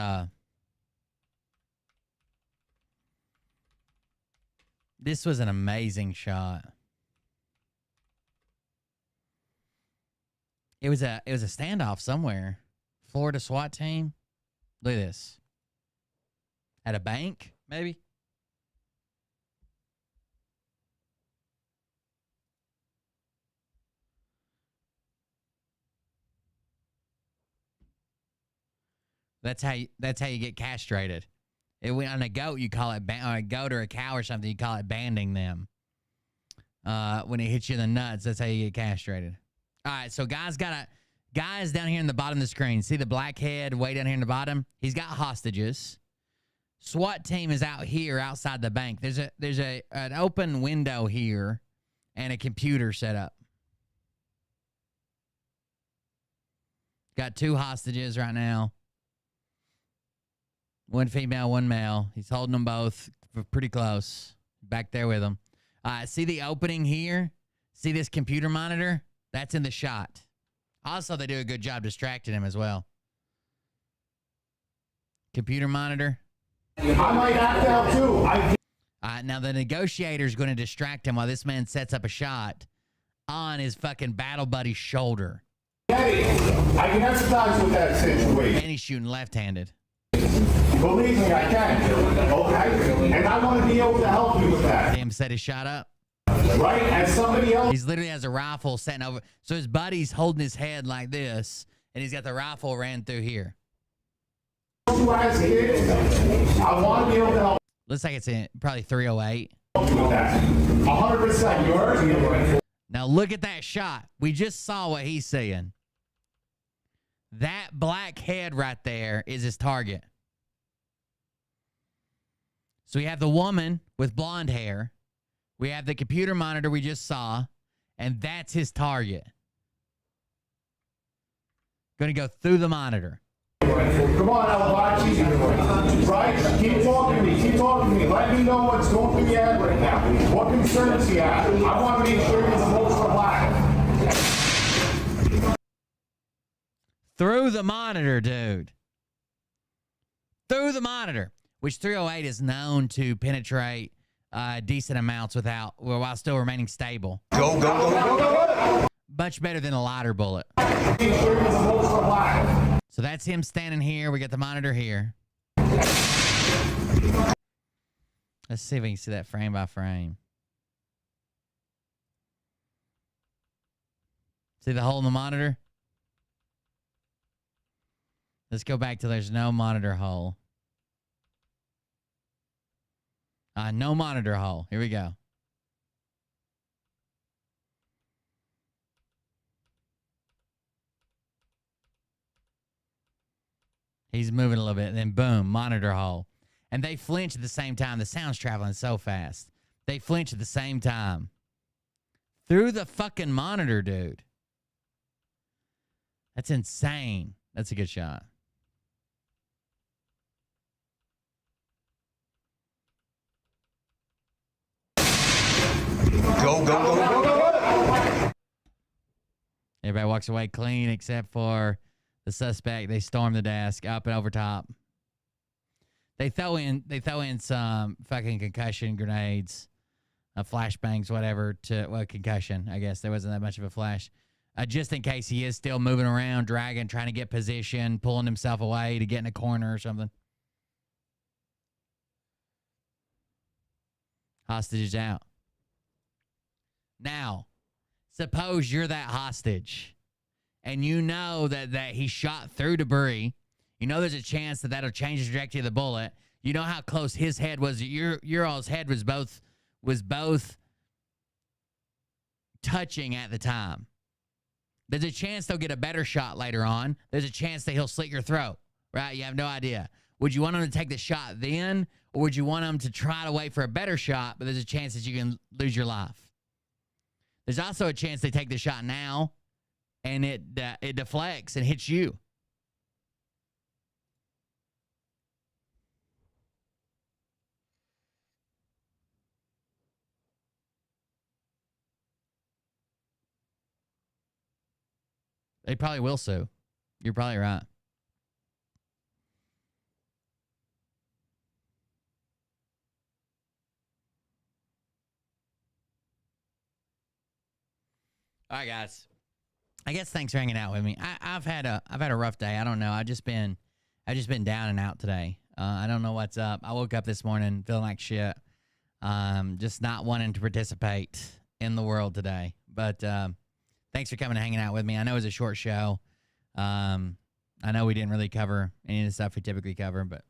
This was an amazing shot. It was a standoff somewhere. Florida SWAT team. Look at this. At a bank, maybe. That's how you get castrated. On a goat, you call it or a goat or a cow or something. You call it banding them. When it hits you in the nuts, that's how you get castrated. All right, so guys down here in the bottom of the screen. See the black head way down here in the bottom? He's got hostages. SWAT team is out here outside the bank. There's an open window here and a computer set up. Got 2 hostages right now. 1 female, 1 male. He's holding them both pretty close. Back there with them. See the opening here? See this computer monitor? That's in the shot. Also, they do a good job distracting him as well. Computer monitor. I might act out too. Now the negotiator's going to distract him while this man sets up a shot on his fucking battle buddy's shoulder. I can empathize with that situation. And he's shooting left-handed. Believe me, I can. Okay? And I want to be able to help you with that. Him set his shot up. Right? And somebody else. He's literally has a rifle setting over. So his buddy's holding his head like this, and he's got the rifle ran through here. Who has kids, I want to be able to help. Looks like it's in probably 308. you with that. 100% yours. Now look at that shot. We just saw what he's seeing. That black head right there is his target. So we have the woman with blonde hair. We have the computer monitor we just saw. And that's his target. Going to go through the monitor. Come on, Albachi. Right? Keep talking to me. Keep talking to me. Let me know what's going through your head right now. What concerns you have. I want to make sure you're the most relaxed. Through the monitor, dude. Through the monitor. Which 308 is known to penetrate decent amounts while still remaining stable. Go, go, go, go, go. Much better than a lighter bullet. So that's him standing here. We got the monitor here. Let's see if we can see that frame by frame. See the hole in the monitor? Let's go back till there's no monitor hole. No monitor hole. Here we go. He's moving a little bit, and then boom, monitor hole. And they flinch at the same time. The sound's traveling so fast. They flinch at the same time. Through the fucking monitor, dude. That's insane. That's a good shot. Go, go, go, go, go. Everybody walks away clean except for the suspect. They storm the desk up and over top. They throw in some fucking concussion grenades, flashbangs, whatever, concussion. I guess there wasn't that much of a flash. Just in case he is still moving around, dragging, trying to get position, pulling himself away to get in a corner or something. Hostage is out. Now, suppose you're that hostage and you know that he shot through debris. You know there's a chance that that'll change the trajectory of the bullet. You know how close his head was. Your all's head was both touching at the time. There's a chance they'll get a better shot later on. There's a chance that he'll slit your throat, right? You have no idea. Would you want him to take the shot then, or would you want him to try to wait for a better shot, but there's a chance that you can lose your life? There's also a chance they take the shot now, and it deflects and hits you. They probably will sue. You're probably right. All right, guys. I guess thanks for hanging out with me. I've had a rough day. I don't know. I've just been down and out today. I don't know what's up. I woke up this morning feeling like shit. Just not wanting to participate in the world today. But thanks for coming and hanging out with me. I know it was a short show. I know we didn't really cover any of the stuff we typically cover, but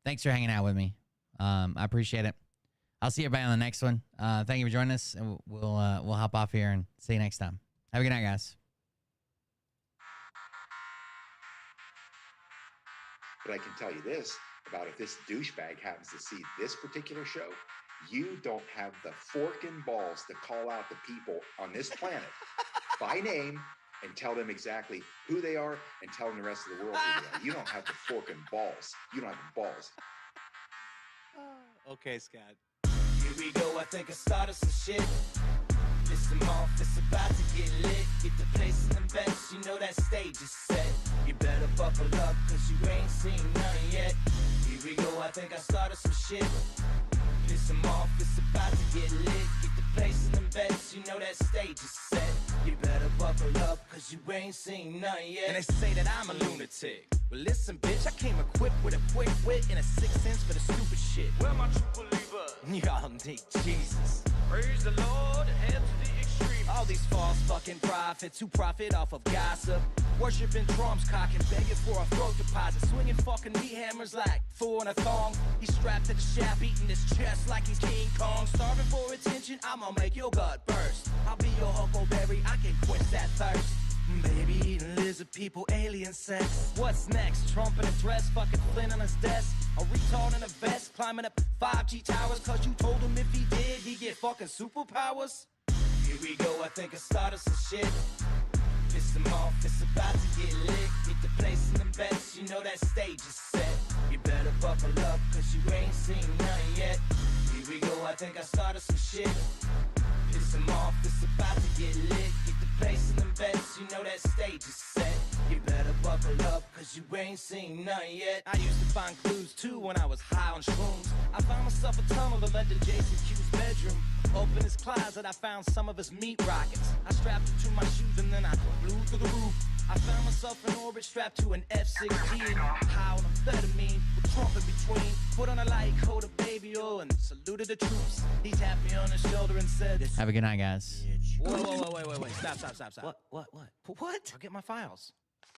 thanks for hanging out with me. I appreciate it. I'll see everybody on the next one. Thank you for joining us, and we'll hop off here and see you next time. Have a good night, guys. But I can tell you this about if this douchebag happens to see this particular show, you don't have the forking balls to call out the people on this planet by name and tell them exactly who they are and tell them the rest of the world who they are. You don't have the forking balls. You don't have the balls. Okay, Scott. Here we go, I think I started some shit. This Piss them off, it's about to get lit. Get the place in the best, you know that stage is set. You better buckle up, cause you ain't seen none yet. Here we go, I think I started some shit. Piss them off, it's about to get lit. Get the place in the best, you know that stage is set. You better buckle up, cause you ain't seen none yet. And they say that I'm a lunatic. Well, listen, bitch, I came equipped with a quick wit and a 6th sense for the stupid shit. Where my true believers? Y'all need Jesus. Praise the Lord, head to the extreme. All these false fucking prophets who profit off of gossip. Worshipping drums, cocking, begging for a throat deposit. Swinging fucking meat hammers like fool in a thong. He's strapped to the shaft, eating his chest like he's King Kong. Starving for attention, I'ma make your gut burst. I'll be your huckleberry, I can quench that thirst. Baby eating lizard people, alien sex. What's next? Trump in a dress, fucking Flynn on his desk. A retard in a vest, climbing up 5G towers. Cause you told him if he did, he'd get fucking superpowers. Here we go, I think I started some shit. Piss them off, it's about to get lit. Get the place in the best, you know that stage is set. You better buckle up, cause you ain't seen none yet. Here we go, I think I started some shit. Piss them off, it's about to get lit. Get the place in the best, you know that stage is set. You better buckle up, cause you ain't seen none yet. I used to find clues too when I was high on shrooms. I found myself a tunnel that led to Jason Q's bedroom. Open his closet, I found some of his meat rockets. I strapped it to my shoes and then I flew through the roof. I found myself in orbit strapped to an F-16. High on amphetamine, with Trump in between. Put on a light coat of baby oil and saluted the troops. He tapped me on the shoulder and said, Have a good night, guys. Whoa, wait. Stop. What? I'll get my files.